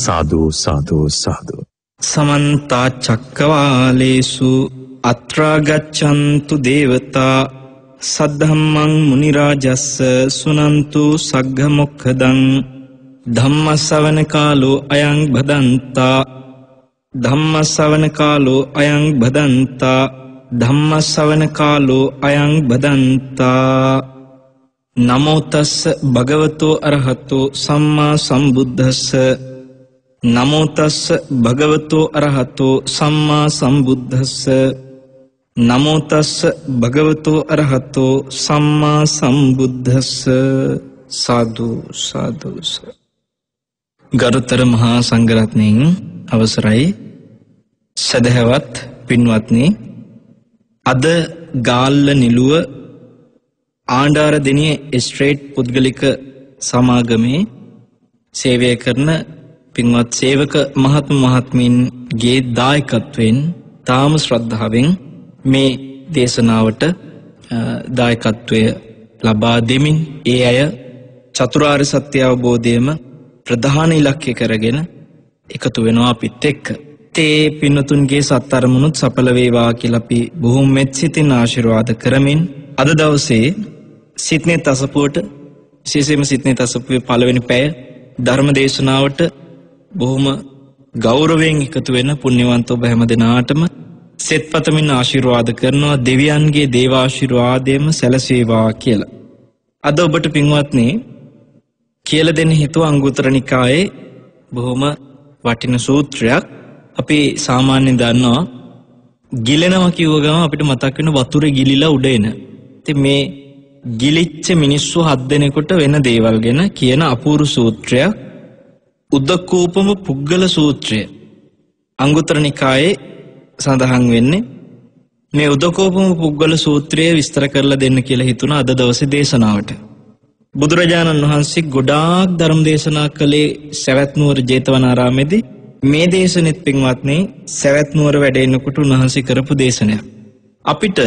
සාදු සාදු සාදු. समन्ता चक्रवालेषु अत्रा गच्छन्तु देवता सद्धम्मं मुनिराजस्स सुनन्तु सग्गमुखदं धम्मश्रवण कालो अयं भदन्ता धम्मश्रवण कालो अयं भदन्ता धम्मश्रवण कालो अयं भदन्ता. नमो तस्स भगवतो अरहतो सम्मा सम्बुद्धस्स नमो तस्स भगवतो अरहतो सम्मा सम्बुद्धस्स नमो तस्स भगवतो अरहतो सम्मा सम्बुद्धस्स. साधु साधु. ගරුතර මහා සංඝරත්නයන් අවසරයි. සදහවත් පින්වත්නි, අද ගාල්ල නිලුව ආණ්ඩාර දෙනිය ස්ට්‍රේට් පුද්ගලික සමාගමේ සේවය කරන පින්වත් සේවක මහත්මීන්ගේ දායකත්වයෙන් තාම ශ්‍රද්ධාවෙන් මේ දේශනාවට දායකත්වය ලබා දෙමින් ඒ අය චතුරාර්ය සත්‍ය අවබෝධයම ප්‍රධාන ඉලක්කය කරගෙන එකතු වෙනවා අපිත් එක්ක. ඒ පින්නතුන්ගේ සත්තරමුණුත් සඵල වේවා කියලා අපි බොහොම මෙත් සිතින් ආශිර්වාද කරමින් අද දවසේ සිත්නේ තසපුවට විශේෂයෙන්ම සිත්නේ තසපුවේ පළවෙනි පැය ධර්ම දේශනාවට බොහොම ගෞරවයෙන් එකතු වෙන පුණ්‍යවන්ත ඔබ හැම දෙනාටම සෙත්පතමින් ආශිර්වාද කරනවා. දෙවියන්ගේ දේවාශිර්වාදයම සැලසේවා කියලා. අද ඔබට පින්වත්නි කියලා දෙන්න හිතුව අංගුත්තර නිකායේ බොහොම වටින සූත්‍රයක්. අපි සාමාන්‍යයෙන් දන්නවා ගිලෙනවා කිව්ව ගමන් අපිට මතක් වෙන වතුරේ ගිලිලා උඩ එන. ඉතින් මේ ගිලිච්ච මිනිස්සු 7 දෙනෙකුට වෙන දේවල් ගැන කියන අපූර්ව සූත්‍රයක් උද්දකෝපම පුග්ගල සූත්‍රය අංගුත්තර නිකායේ සඳහන් වෙන්නේ. මේ උද්දකෝපම පුග්ගල සූත්‍රය විස්තර කරලා දෙන්න කියලා හිතුණා අද දවසේ දේශනාවට. බුදුරජාණන් වහන්සේ ගොඩාක් ධර්ම දේශනා කළේ සවැත් නුවර ජේතවනාරාමේදී. මේ දේශනෙත් පින්වත්නි සවැත් නුවර වැඩ ඉන්නකොට උන්වහන්සේ කරපු දේශනයක්. අපිට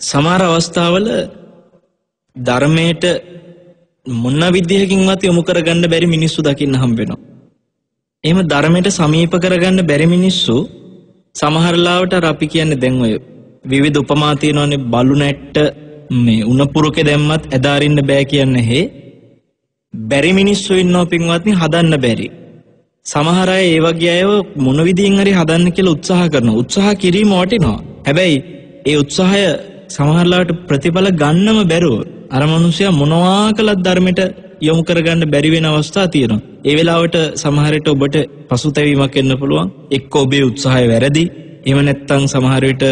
සමහර අවස්ථාවල ධර්මයට මොන විදිහකින්වත් යොමු කරගන්න බැරි මිනිස්සු දකින්න හම්බ වෙනවා. එහෙම ධර්මයට සමීප කරගන්න බැරි මිනිස්සු සමහර ලාවට අර අපි කියන්නේ දැන් ඔය විවිධ උපමා තියෙනවානේ. බලු නැට්ට මේ උණපුරුකේ දැම්මත් ඇදාරින්න බෑ කියන්නේ. හේ බැරි මිනිස්සු ඉන්නවා පින්වත්නි හදන්න බැරි. සමහර අය ඒ වගේ අයව මොන විදිහින් හරි හදන්න කියලා උත්සාහ කරනවා. උත්සාහ කිරීම වටිනවා. හැබැයි ඒ උත්සාහය සමහරලාට ප්‍රතිඵල ගන්නම බැරුව අර මිනිසයා මොනවා කළත් ධර්මයට යොමු කරගන්න බැරි වෙන අවස්ථා තියෙනවා. ඒ වෙලාවට සමහර විට ඔබට පසුතැවීමක් එන්න පුළුවන්. එක්ක ඔබේ උත්සාහය වැරදි. එහෙම නැත්නම් සමහර විට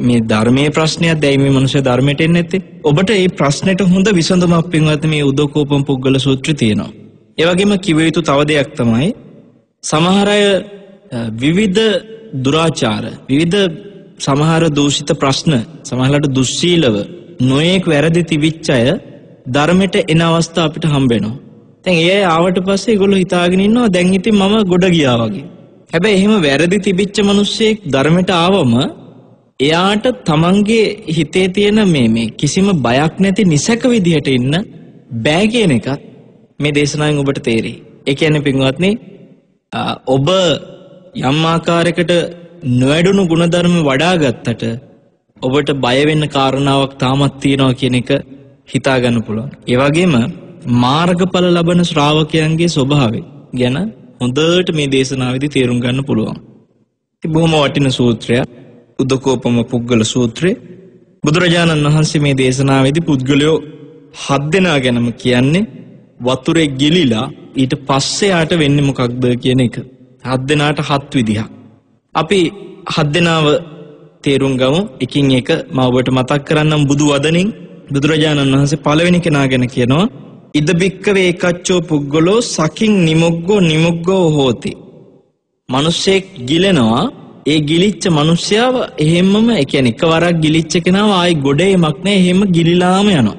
මේ ධර්මයේ ප්‍රශ්නයක් දැයි මේ මිනිසයා ධර්මයට එන්නේ නැත්තේ. ඔබට මේ ප්‍රශ්නෙට හොඳ විසඳුමක් පින්වත් මේ උද්දකෝපම පුග්ගල සූත්‍රය තියෙනවා. ඒ වගේම කිව යුතු තව දෙයක් තමයි සමහර අය විවිධ දුරාචාර විවිධ සමහර දූෂිත ප්‍රශ්න සමහරලාට දුස්සීලව නොයෙක් වැරදි තිබිච්ච අය ධර්මයට එන අවස්ථා අපිට හම්බ වෙනවා. දැන් ඒ අය ආවට පස්සේ ඒගොල්ලෝ හිතාගෙන ඉන්නවා දැන් ඉතින් මම ගොඩ ගියා වගේ. හැබැයි එහෙම වැරදි තිබිච්ච මිනිස්සෙක් ධර්මයට ආවම එයාට තමන්ගේ හිතේ තියෙන මේ කිසිම බයක් නැති නිසක විදිහට ඉන්න බෑ කියන එකත් මේ දේශනාවෙන් ඔබට තේරෙයි. ඒ කියන්නේ පින්වත්නි ඔබ යම් ආකාරයකට නොවැඩුණු ගුණධර්ම වඩා ගත්තට ඔබට බය වෙන්න කාරණාවක් තාමත් තියෙනවා කියන එක හිතා ගන්න පුළුවන්. ඒ වගේම මාර්ගඵල ලබන ශ්‍රාවකයන්ගේ ස්වභාවය ගැන හොඳට මේ දේශනාවේදී තේරුම් ගන්න පුළුවන්. ඉතින් බොහොම වටින සූත්‍රයක් උද්දකෝපම පුග්ගල සූත්‍රය. බුදුරජාණන් වහන්සේ මේ දේශනාවේදී පුද්ගලයෝ 7 දෙනා ගැනම කියන්නේ වතුරේ ගිලිලා ඊට පස්සේ යාට වෙන්නේ මොකක්ද කියන එක. 7 දෙනාට 7 විදිහක්. අපි 7 දෙනාව තේරුම් ගමු. එකින් එක මම ඔබට මතක් කරන්නම් බුදු වදනින්. බුදුරජාණන් වහන්සේ පළවෙනි කෙනා ගැන කියනවා ඉද බික්කවේ ඒකච්චෝ පුග්ගලෝ සකින් නිමුග්ගෝ හෝති. මිනිස්සෙක් ගිලෙනවා. ඒ ගිලිච්ච මිනිස්යාව එහෙම්මම ඒ කියන්නේ එකවරක් ගිලිච්ච කෙනාව ආයි ගොඩේමක් නෑ එහෙම ගිලිලාම යනවා.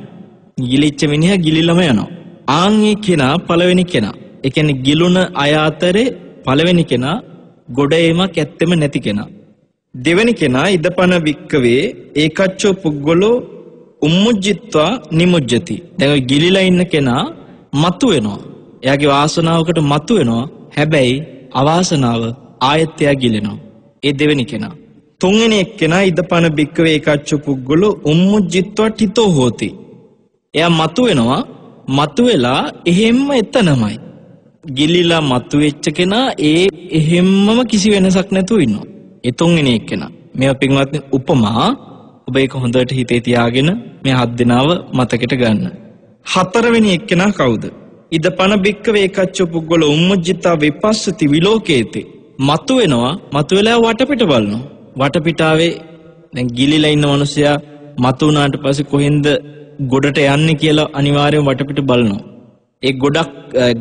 ගිලිච්ච මිනිහා ගිලිලම යනවා. ආන්ගේ කෙනා පළවෙනි කෙනා. ඒ කියන්නේ ගිලුණ අය අතරේ පළවෙනි කෙනා ගොඩේමක් ඇත්තෙම නැති කෙනා. දෙවෙනි කෙනා ඉදපන වික්කවේ ඒකච්චෝ පුග්ගලෝ උම්මුජ්ජිත්වා නිමුජ්ජති. දැන් ගිලිලා ඉන්න කෙනා මතු වෙනවා. එයාගේ වාසනාවකට මතු වෙනවා. හැබැයි අවාසනාව ආයෙත් එයා ගිලෙනවා. ඒ දෙවෙනි කෙනා. තුන්වෙනි එක්කෙනා ඉදපන බික්කවේ ඒකච්චු පුද්ගලෝ උම්මුජ්ජිත්වා ටිතෝ හෝති. එයා මතු වෙනවා. මතු වෙලා එහෙම්ම එතනමයි. ගිලිලා මතු වෙච්ච කෙනා එහෙම්මම කිසි වෙනසක් නැතුව ඉන්නවා. ඒ තුන්වෙනි එක්කෙනා. මේවා පින්වත්නි උපමා. ඔබ ඒක හොඳට හිතේ තියාගෙන මේ 7 දෙනාව මතකෙට ගන්න. හතරවෙනි එක්කෙනා කවුද? ඉදපන බික්කවේ ඒකච්චු පුද්ගලෝ උම්මුජ්ජිතා විපස්සති විලෝකේති. මතු වෙනවා. මතු වෙලා වටපිට බලනවා. වටපිටාවේ දැන් ගිලිලා ඉන්න මිනිසයා මතු වුණාට පස්සේ කොහෙන්ද ගොඩට යන්නේ කියලා අනිවාර්යයෙන් වටපිට බලනවා. ඒ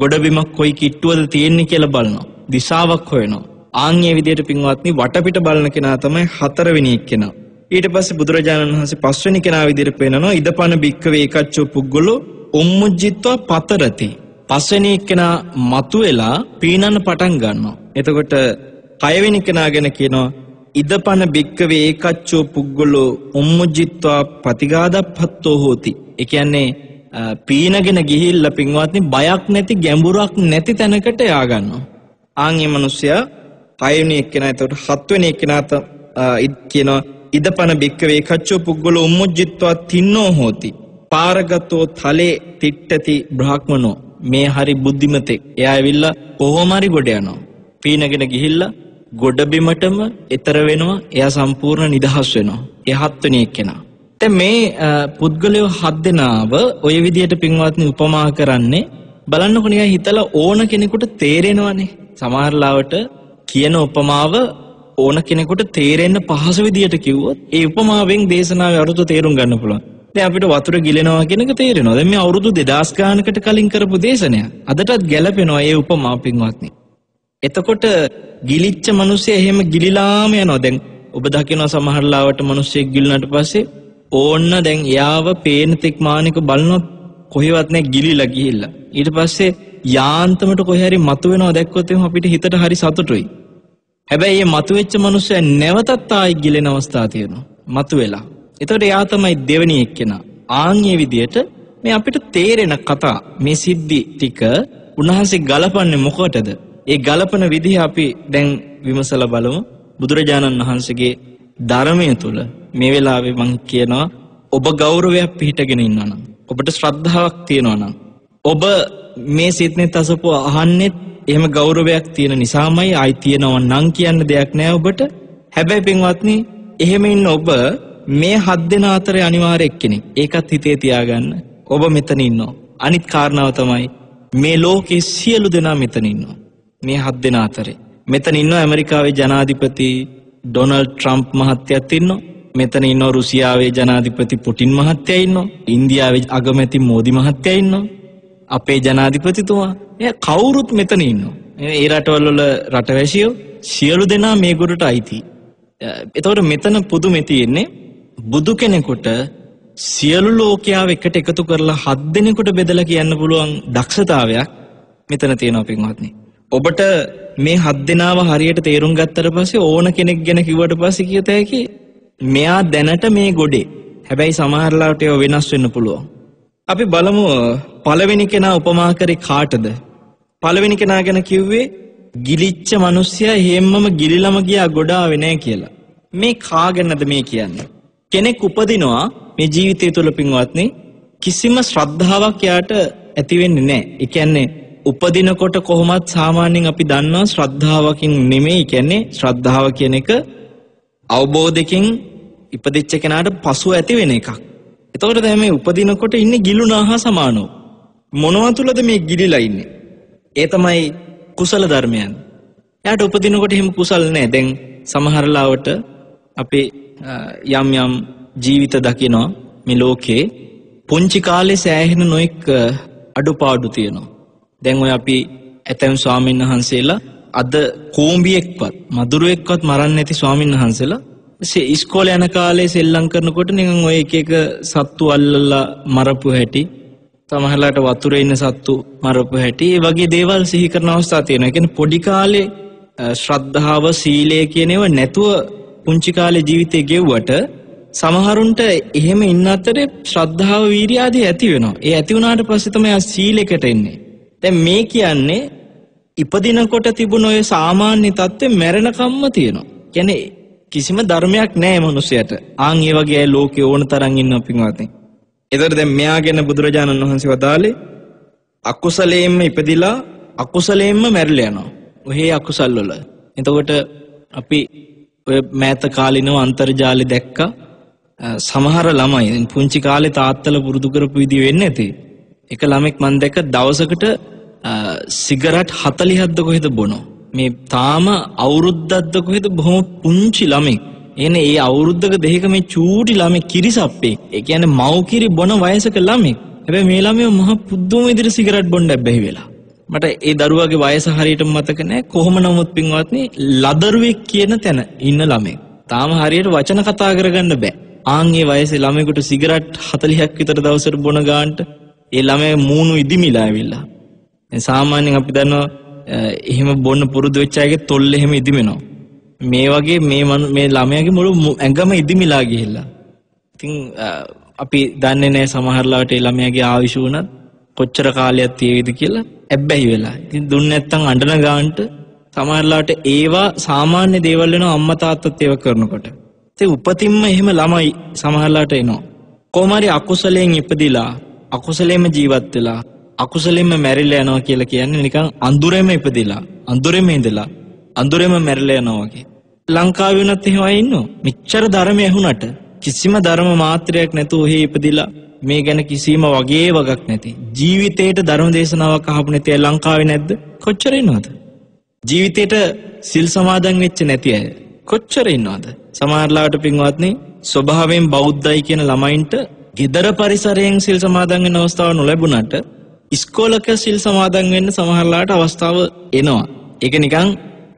ගොඩබිමක් කොයි කිට්ටුවද තියෙන්නේ කියලා බලනවා. දිශාවක් හොයනවා. ආන්ගේ විදියට පින්වත්නි වටපිට බලන කෙනා තමයි හතරවෙනි එක්කෙනා. ඊට පස්සේ බුදුරජාණන් වහන්සේ පස්වෙනි කෙනා විදියට පෙන්නනවා ඉදපන බික්කවේ ඒකච්චෝ පුද්ගලෝ උම්මුජ්ජිත්වා පතරති. පස්වෙනි එක්කෙනා මතු වෙලා පීනන්න පටන් ගන්නවා. එතකොට හයවෙනි කෙනා ගැන කියනවා ඉදපන බික්කවේ ඒකච්චෝ පුද්ගලෝ උම්මුජ්ජිත්වා පතිගාදප්පත්තෝ හෝති. ඒ කියන්නේ පීනගෙන ගිහිල්ලා පින්වත්නි බයක් නැති ගැඹුරක් නැති තැනකට යා ගන්නවා. ආන්ගේ මිනිසයා හයවෙනි එක්කෙනා. එතකොට හත්වෙනි එක්කෙනා කියනවා ඉදපන බික්කවේ ඒකච්චෝ පුද්ගලෝ උම්මුජ්ජිත්වා තින්නෝ හෝති. පාරගතෝ තලේ තිට්ඨති බ්‍රාහ්මනෝ. මේ හරි බුද්ධිමතෙක්. එයා ඇවිල්ලා කොහොම හරි ගොඩ යනවා. පීනගෙන ගිහිල්ලා ගොඩ බිමටම ඈතර වෙනවා. එයා සම්පූර්ණ නිදහස් වෙනවා. ඒ හත්වෙනි එක්කෙනා. දැන් මේ පුද්ගලයෝ 7 දෙනාව ඔය විදියට පින්වත්නි උපමා කරන්නේ බලන්නකො නිකන් හිතලා ඕන කෙනෙකුට තේරෙනවනේ. සමහර ලාවට කියන උපමාව ඕන කෙනෙකුට තේරෙන්න පහසු විදියට කිව්වොත් ඒ උපමාවෙන් දේශනාවේ අර්ථ තේරුම් ගන්න පුළුවන්. දැන් අපිට වතුර ගිලෙනවා කියන එක තේරෙනවා. දැන් මේ අවුරුදු 2000 ගානකට කලින් කරපු දේශනය අදටත් ගැලපෙනවා ඒ උපමා පින්වත්නි. එතකොට ගිලිච්ච මිනිස්සේ එහෙම ගිලිලාම යනවා. දැන් ඔබ දකිනවා සමහර ලාවට මිනිස්සෙක් ගිලුණාට පස්සේ ඕන්න දැන් එයාව පේන තෙක් මානික බලනොත් කොහෙවත් නැහැ ගිලිලා ගිහිල්ලා. ඊට පස්සේ යාන්තමට කොහේ හරි මතු වෙනවා දැක්කොත් එහෙනම් අපිට හිතට හරි සතුටුයි. හැබැයි මේ මතු වෙච්ච මිනිස්සයා නැවතත් ආයි ගිලෙන අවස්ථා තියෙනවා. මතු වෙලා. එතකොට එයා තමයි දෙවෙනි එක්කෙනා. ආන්ගේ විදියට මේ අපිට තේරෙන කතා මේ සිද්ධි ටික උන්වහන්සේ ගලපන්නේ මොකටද? ඒ ගලපන විදිහ අපි දැන් විමසලා බලමු. බුදුරජාණන් වහන්සේගේ ධර්මය තුල මේ වෙලාවේ මම කියනවා ඔබ ගෞරවයක් පිහිටගෙන ඉන්නවා නම්, ඔබට ශ්‍රද්ධාවක් තියෙනවා නම්, ඔබ මේ සිත්නෙත් අසපු අහන්නෙත් එහෙම ගෞරවයක් තියෙන නිසාමයි ආයි තියෙනවා නම් කියන්න දෙයක් නෑ ඔබට. හැබැයි පින්වත්නි එහෙම ඉන්න ඔබ මේ 7 දෙනා අතරේ අනිවාර්ය එක්කෙනෙක්. ඒකත් හිතේ තියාගන්න. ඔබ මෙතන ඉන්නවා. අනිත් කාරණාව තමයි මේ ලෝකේ සියලු දෙනා මෙතන ඉන්නවා. මේ 7 දෙනා අතරේ. මෙතන ඉන්නවා ඇමරිකාවේ ජනාධිපති ඩොනල්ඩ් ට්‍රම්ප් මහත්තයාත් ඉන්නවා. මෙතන ඉන්නවා රුසියාවේ ජනාධිපති පුටින් මහත්තයා ඉන්නවා. ඉන්දියාවේ අගමැති මෝදි මහත්තයා ඉන්නවා. අපේ ජනාධිපතිතුමා. එයා කවුරුත් මෙතන ඉන්නවා. ඒ රටවල වල රටවැසියෝ සියලු දෙනා මේ ගොඩට අයිති. එතකොට මෙතන පුදුමේ තියෙන්නේ බුදු කෙනෙකුට සියලු ලෝකයාව එකට එකතු කරලා 7 දෙනෙකුට බෙදලා කියන්න පුළුවන් දක්ෂතාවයක් මෙතන තියෙනවා පින්වත්නි. ඔබට මේ 7 දෙනාව හරියට තේරුම් ගත්තට පස්සේ ඕන කෙනෙක් ගැන කිව්වට පස්සේ කියත හැකි මෙයා දැනට මේ ගොඩේ. හැබැයි සමහර ලාවට ඒව වෙනස් වෙන්න පුළුවන්. අපි බලමු පළවෙනි කෙනා උපමා කරේ කාටද? පළවෙනි කෙනා ගැන කිව්වේ ගිලිච්ච මිනිස්සයා හැමම ගිලිලම ගියා ගොඩාවේ නැහැ කියලා. මේ කාගෙනද මේ කියන්නේ? කෙනෙක් උපදිනවා මේ ජීවිතය තුළ පින්වත්නි කිසිම ශ්‍රද්ධාවක් යාට ඇති වෙන්නේ නැහැ. ඒ කියන්නේ උපදිනකොට කොහොමත් සාමාන්‍යයෙන් අපි දන්නවා ශ්‍රද්ධාවකින් නෙමෙයි කියන්නේ ශ්‍රද්ධාව කියන එක අවබෝධයෙන් ඉපදිච්ච කෙනාට පසුව ඇති වෙන එකක්. එතකොට දැන් මේ උපදිනකොට ඉන්නේ ගිලුණා හා සමානව. මොනවා තුලද මේ ගිලිලා ඉන්නේ? ඒ තමයි කුසල ධර්මයන්. එයාට උපදිනකොට එහෙම කුසල් නැහැ. දැන් සමහර ලාවට අපේ යම් යම් ජීවිත දකිනවා මේ ලෝකේ පුංචි කාලේ සෑහෙන නොඑක් අඩුපාඩු තියෙනවා. දැන් ඔය අපි ඇතැම් ස්වාමීන් වහන්සේලා අද කෝඹියෙක්වත් මදුරුවෙක්වත් මරන්නේ නැති ස්වාමීන් වහන්සේලා ඉස්කෝලේ යන කාලේ සෙල්ලම් කරනකොට නිකන් ඔය එක එක සත්තු අල්ලලා මරපු හැටි, සමහරලාට වතුරේ ඉන්න සත්තු මරපු හැටි, ඒ වගේ දේවල් සිහි කරන අවස්ථා තියෙනවා. ඒ කියන්නේ පොඩි කාලේ ශ්‍රද්ධාව සීලය කියන ඒවා නැතුව පුංචි කාලේ ජීවිතේ ගෙවුවට සමහරුන්ට එහෙම ඉන්න අතරේ ශ්‍රද්ධාව වීර්ය ආදී ඇති වෙනවා. ඒ ඇති වුණාට පස්සේ තමයි සීලයකට එන්නේ. දැන් මේ කියන්නේ ඉපදිනකොට තිබුණ ඔය සාමාන්‍ය தත්ත්වෙ මැරෙනකම්ම තියෙනවා. කියන්නේ කිසිම ධර්මයක් නැහැ මනුස්සයට. ආන් ඒ වගේ ලෝකේ ඕන තරම් ඉන්නවා පින්වත්නි. ඒතර දැන් මෙයා ගැන බුදුරජාණන් වහන්සේ වදාළේ අකුසලයෙන්ම ඉපදිලා අකුසලයෙන්ම මැරිලා යනවා. ඔහේ අකුසල් වල. එතකොට අපි ඔය මෑත කාලිනව අන්තර්ජාලෙ දැක්කා සමහර ළමයි පුංචි කාලේ තාත්තලා පුරුදු කරපු විදිහ වෙන්නේ නැති. එක ළමෙක් මම දැක්ක දවසකට සිගරට් 40ක්ද කොහෙද බොනවා. මේ තාම අවුරුද්දක්ද කොහෙද බොහොම පුංචි ළමෙක්. එනේ ඒ අවුරුද්දක දෙහික මේ චූටි ළමෙක් කිරිසප්පේ. ඒ කියන්නේ මව් කිරි බොන වයසක ළමෙක්. හැබැයි මේ ළමයා මහ පුදුම විදිහට සිගරට් බොන්න බැහැ වෙලා. මට ඒ දරුවාගේ වයස හරියට මතක නැහැ. කොහොම නමුත් පින්වත්නි ලදරුවෙක් කියන තැන ඉන්න ළමෙක්. තාම හරියට වචන කතා කරගන්න බෑ. ආන් ඒ වයසේ ළමයෙකුට සිගරට් 40ක් විතර දවසට බොන ගානට ඒ ළමයා මූණු ඉදිමිලා ඇවිල්ලා. සාමාන්‍යයෙන් අපි දන්නවා එහෙම බොන්න පුරුදු වෙච්ච අයගේ තොල් එහෙම ඉදිමෙනවා. මේ වගේ මේ ළමයාගේ මුළු ඇඟම ඉදිමිලා ගිහිල්ලා. ඉතින් අපි දන්නේ නැහැ සමහරලාට ඒ ළමයාගේ ආයුෂ උනත් කොච්චර කාලයක් තියෙයිද කියලා ඇබ්බැහි වෙලා. ඉතින් දුන්න නැත්තම් අඬන ගානට සමහරලාට ඒවා සාමාන්‍ය දේවල් වෙනවා අම්මා තාත්තත් ඒව කරනකොට. ඉතින් උපතින්ම එහෙම ළමයි සමහරලාට එනවා. කොහොම හරි අකුසලයෙන් ඉපදිලා අකුසලයෙන්ම ජීවත් වෙලා අකුසලයෙන්ම මැරිලා යනවා කියලා කියන්නේ නිකන් අඳුරෙම ඉපදිලා අඳුරෙම ඉඳලා අඳුරෙම මැරිලා යනවා වගේ. ලංකාවේ වුණත් එහෙමයි ඉන්නවා. මෙච්චර ධර්මය ඇහුණට කිසිම ධර්ම මාත්‍රයක් නැතුව ඔහේ ඉපදිලා මේ ගැන කිසිම වගේ වගක් නැති ජීවිතේට ධර්ම දේශනාවක් අහපු නැති අය ලංකාවේ නැද්ද? කොච්චර ඉන්නවද? ජීවිතේට සිල් සමාදන් වෙච්ච නැති අය කොච්චර ඉන්නවද? සමහරලාට පින්වත්නි ස්වභාවයෙන් බෞද්ධයි කියන ළමයින්ට ගෙදර පරිසරයෙන් සිල් සමාදන් වෙන්න අවස්ථාව නොලැබුණට ඉස්කෝලක සිල් සමාදන් වෙන්න සමහරලාට අවස්ථාව එනවා. ඒක නිකන්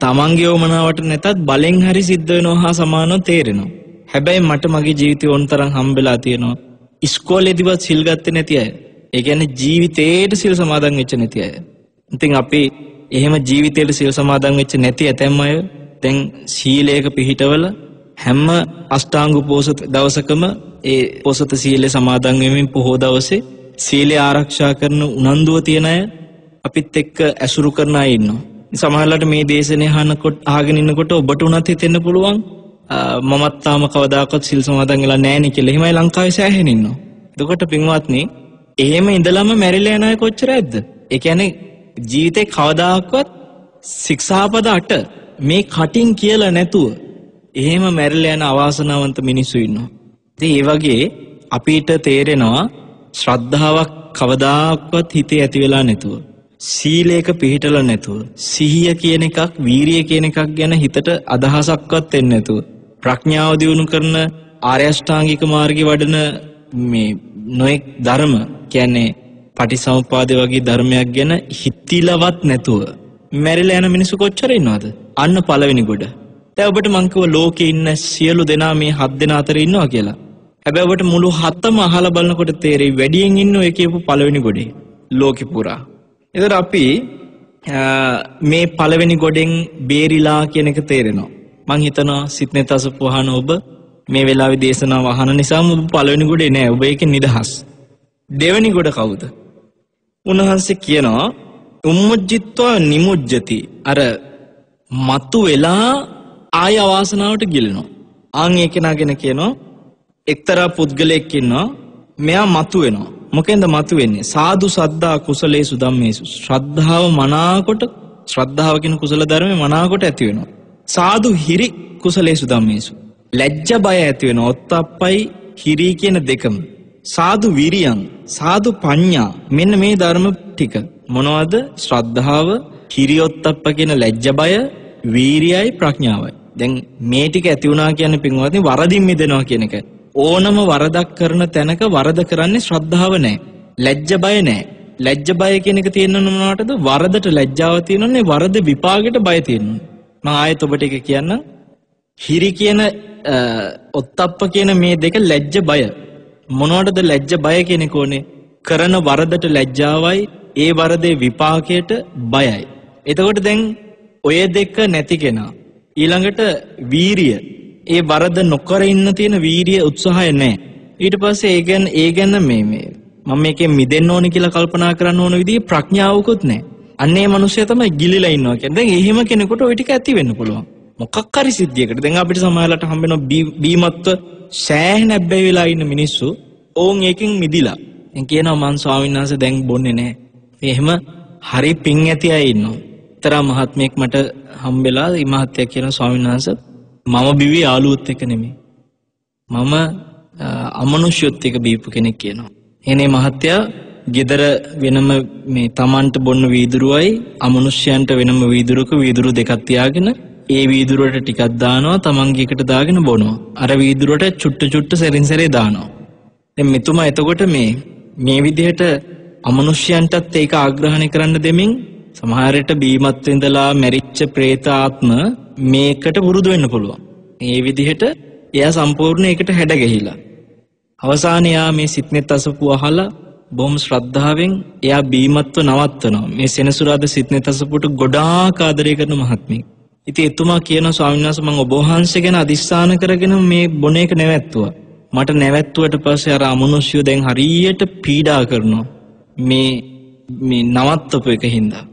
තමන්ගේ වමනාවට නැතත් බලෙන් හරි සිද්ධ වෙනවා හා සමානව තේරෙනවා. හැබැයි මට මගේ ජීවිතේ ඕන තරම් හම්බෙලා තියෙනවා ඉස්කෝලේදීවත් සිල් ගත්තේ නැති අය. ඒ කියන්නේ ජීවිතේට සිල් සමාදන් වෙච්ච නැති අය. ඉතින් අපි එහෙම ජීවිතේට සිල් සමාදන් වෙච්ච නැති ඇතැම් අය දැන් සීලයක පිහිටවල හැම අෂ්ටාංග උපෝසත දවසකම ඒ පොසත සීලය සමාදන් වෙමින් පොහොය දවසේ සීලය ආරක්ෂා කරන උනන්දුව තියන අය අපිත් එක්ක ඇසුරු කරන අය ඉන්නවා. සමහරවිට මේ දේශනේ අහගෙන ඉන්නකොට ඔබට උනත් හිතෙන්න පුළුවන් මමත් තාම කවදාකවත් සිල් සමාදන් වෙලා නැහැ නේ කියලා. එහෙමයි ලංකාවේ සෑහෙන ඉන්නවා. එතකොට පින්වත්නි එහෙම ඉඳලම මැරිලා යන අය කොච්චර ඇද්ද? ඒ කියන්නේ ජීවිතේ කවදාකවත් ශික්ෂාපද 8 මේ කටින් කියලා නැතුව එහෙම මැරිලා යන අවාසනාවන්ත මිනිස්සු ඉන්නවා. ඉතින් ඒ වගේ අපිට තේරෙනවා ශ්‍රද්ධාවක් කවදාකවත් හිතේ ඇති වෙලා නැතුව සීලයක පිහිටලා නැතුව සිහිය කියන එකක් වීරිය කියන එකක් ගැන හිතට අදහසක්වත් එන්නේ නැතුව ප්‍රඥාව දියුණු කරන ආර්ය අෂ්ටාංගික මාර්ගයේ වඩන මේ නොඑක් ධර්ම කියන්නේ පටිසමුපාද වගේ ධර්මයක් ගැන හිතිලවත් නැතුව මැරිලා යන මිනිස්සු කොච්චර ඉන්නවද? අන්න පළවෙනි ගොඩ. දැන් ඔබට මං කිව්වා ලෝකේ ඉන්න සියලු දෙනා මේ 7 දෙනා අතර ඉන්නවා කියලා. හැබැයි ඔබට මුළු 7ම අහලා බලනකොට තේරෙයි වැඩියෙන් ඉන්න ඔය කියපු පළවෙනි ගොඩේ ලෝකෙ පුරා. ඒතර අපි මේ පළවෙනි ගොඩෙන් බේරිලා කියන එක තේරෙනවා. මං හිතනවා සිත්නෙත් අසපුවාන ඔබ මේ වෙලාවේ දේශනාව අහන නිසාම ඔබ පළවෙනි ගොඩේ නෑ. ඔබ ඒකෙන් නිදහස්. දෙවෙනි ගොඩ කවුද? උන්වහන්සේ කියනවා උම්මුජ්ජිත්වා නිමුජ්ජති. අර මතු වෙලා ආය අවාසනාවට ගිලෙනවා. ආන් ඒක නාගෙන කියනවා එක්තරා පුද්ගලයෙක් ඉන්නවා මෙයා මතු වෙනවා. මොකෙන්ද මතු වෙන්නේ? සාදු සද්දා කුසලේසු ධම්මේසු. ශ්‍රද්ධාව මනාකොට ශ්‍රද්ධාව කියන කුසල ධර්මේ මනාකොට ඇති වෙනවා. සාදු හිරි කුසලේසු ධම්මේසු. ලැජ්ජ බය ඇති වෙනවා. ඔත්තප්පයි හිරි කියන දෙකම. සාදු විරියං සාදු පඤ්ඤා. මෙන්න මේ ධර්ම ටික මොනවද? ශ්‍රද්ධාව, හිරියොත්තප්ප කියන ලැජ්ජ බය, වීරියයි ප්‍රඥාවයි. දැන් මේ ටික ඇති වුණා කියන්නේ පින්වත්නි වරදින් මිදෙනවා කියන එක. ඕනම වරදක් කරන තැනක වරද කරන්නේ ශ්‍රද්ධාව නැහැ. ලැජ්ජ බය නැහැ. ලැජ්ජ බය කියන එක තියෙන්න මොනවටද? වරදට ලැජ්ජාව තියෙනෝනේ, වරද විපාකයට බය තියෙනෝනේ. මම ආයෙත් ඔබට ඒක කියන්නම්. හිරි කියන ඔත්තප්ප කියන මේ දෙක ලැජ්ජ බය. මොනවටද ලැජ්ජ බය කියන්නේ කොනේ? කරන වරදට ලැජ්ජාවයි, ඒ වරදේ විපාකයට බයයි. එතකොට දැන් ඔය දෙක නැති කෙනා ඊළඟට වීරිය, ඒ වරද නොකර ඉන්න තියෙන වීරිය උත්සාහය නැහැ. ඊට පස්සේ ඒ ගැන මේ මම මේකෙන් මිදෙන්න ඕනේ කියලා කල්පනා කරන්න ඕන විදිහේ ප්‍රඥාවකුත් නැහැ. අන්නේ මිනිස්සයා තමයි ගිලිලා ඉන්නවා කියන්නේ. දැන් එහෙම කෙනෙකුට ওই ටික ඇති වෙන්න පුළුවන්. මොකක් හරි සිද්ධියකට. දැන් අපිට සමහරවිට හම්බ වෙනවා බීමත්ව සෑහෙන ඇබ්බැහි වෙලා ඉන්න මිනිස්සු. ඕන් එකකින් මිදිලා. දැන් කියනවා මං ස්වාමීන් වහන්සේ දැන් බොන්නේ නැහැ. එහෙම හරි පිං ඇති අය ඉන්නවා. තරම් මහත්මයෙක් මට හම්බෙලා මේ මහත්ය කියන ස්වාමීන් වහන්සේ මම බිවි යාළුවොත් එක නෙමෙයි. මම අමනුෂ්‍යොත් එක බීපු කෙනෙක් කියනවා. එනේ මහත්ය ගෙදර වෙනම මේ Tamanට බොන්න වීදුරුවයි අමනුෂ්‍යයන්ට වෙනම වීදුරු දෙකක් තියාගෙන ඒ වීදුරුවට ටිකක් දානවා Tamanගේ එකට දාගෙන බොනවා. අර වීදුරුවට චුට්ට සැරින් සැරේ දානවා. දැන් මෙතුමා එතකොට මේ විදිහට අමනුෂ්‍යයන්ටත් ඒක ආග්‍රහණය කරන්න දෙමින් සමහරට බීමත් ඉඳලා මැරිච්ච പ്രേත ආත්ම මේකට වරුදු වෙන්න පුළුවන්. මේ විදිහට එයා සම්පූර්ණ ඒකට හැඩ ගැහිලා. අවසානයේ එයා මේ සිත්නෙත් අසපුව අහලා බොහොම ශ්‍රද්ධාවෙන් එයා බීමත්ව නවත්තනවා. මේ සෙනසුරාදා සිත්නෙත් අසපුවට ගොඩාක් ආදරය කරන මහත්මිය. ඉතින් එතුමා කියන ස්වාමීන් වහන්සේ මම ඔබ වහන්සේ ගැන අදිස්ථාන කරගෙන මේ බොන එක නැවැත්තුවා. මට නැවැත්තුවට පස්සේ අර අමනුෂ්‍යය දැන් හරියට පීඩා කරනවා. මේ නවත්තපු එක හින්දා.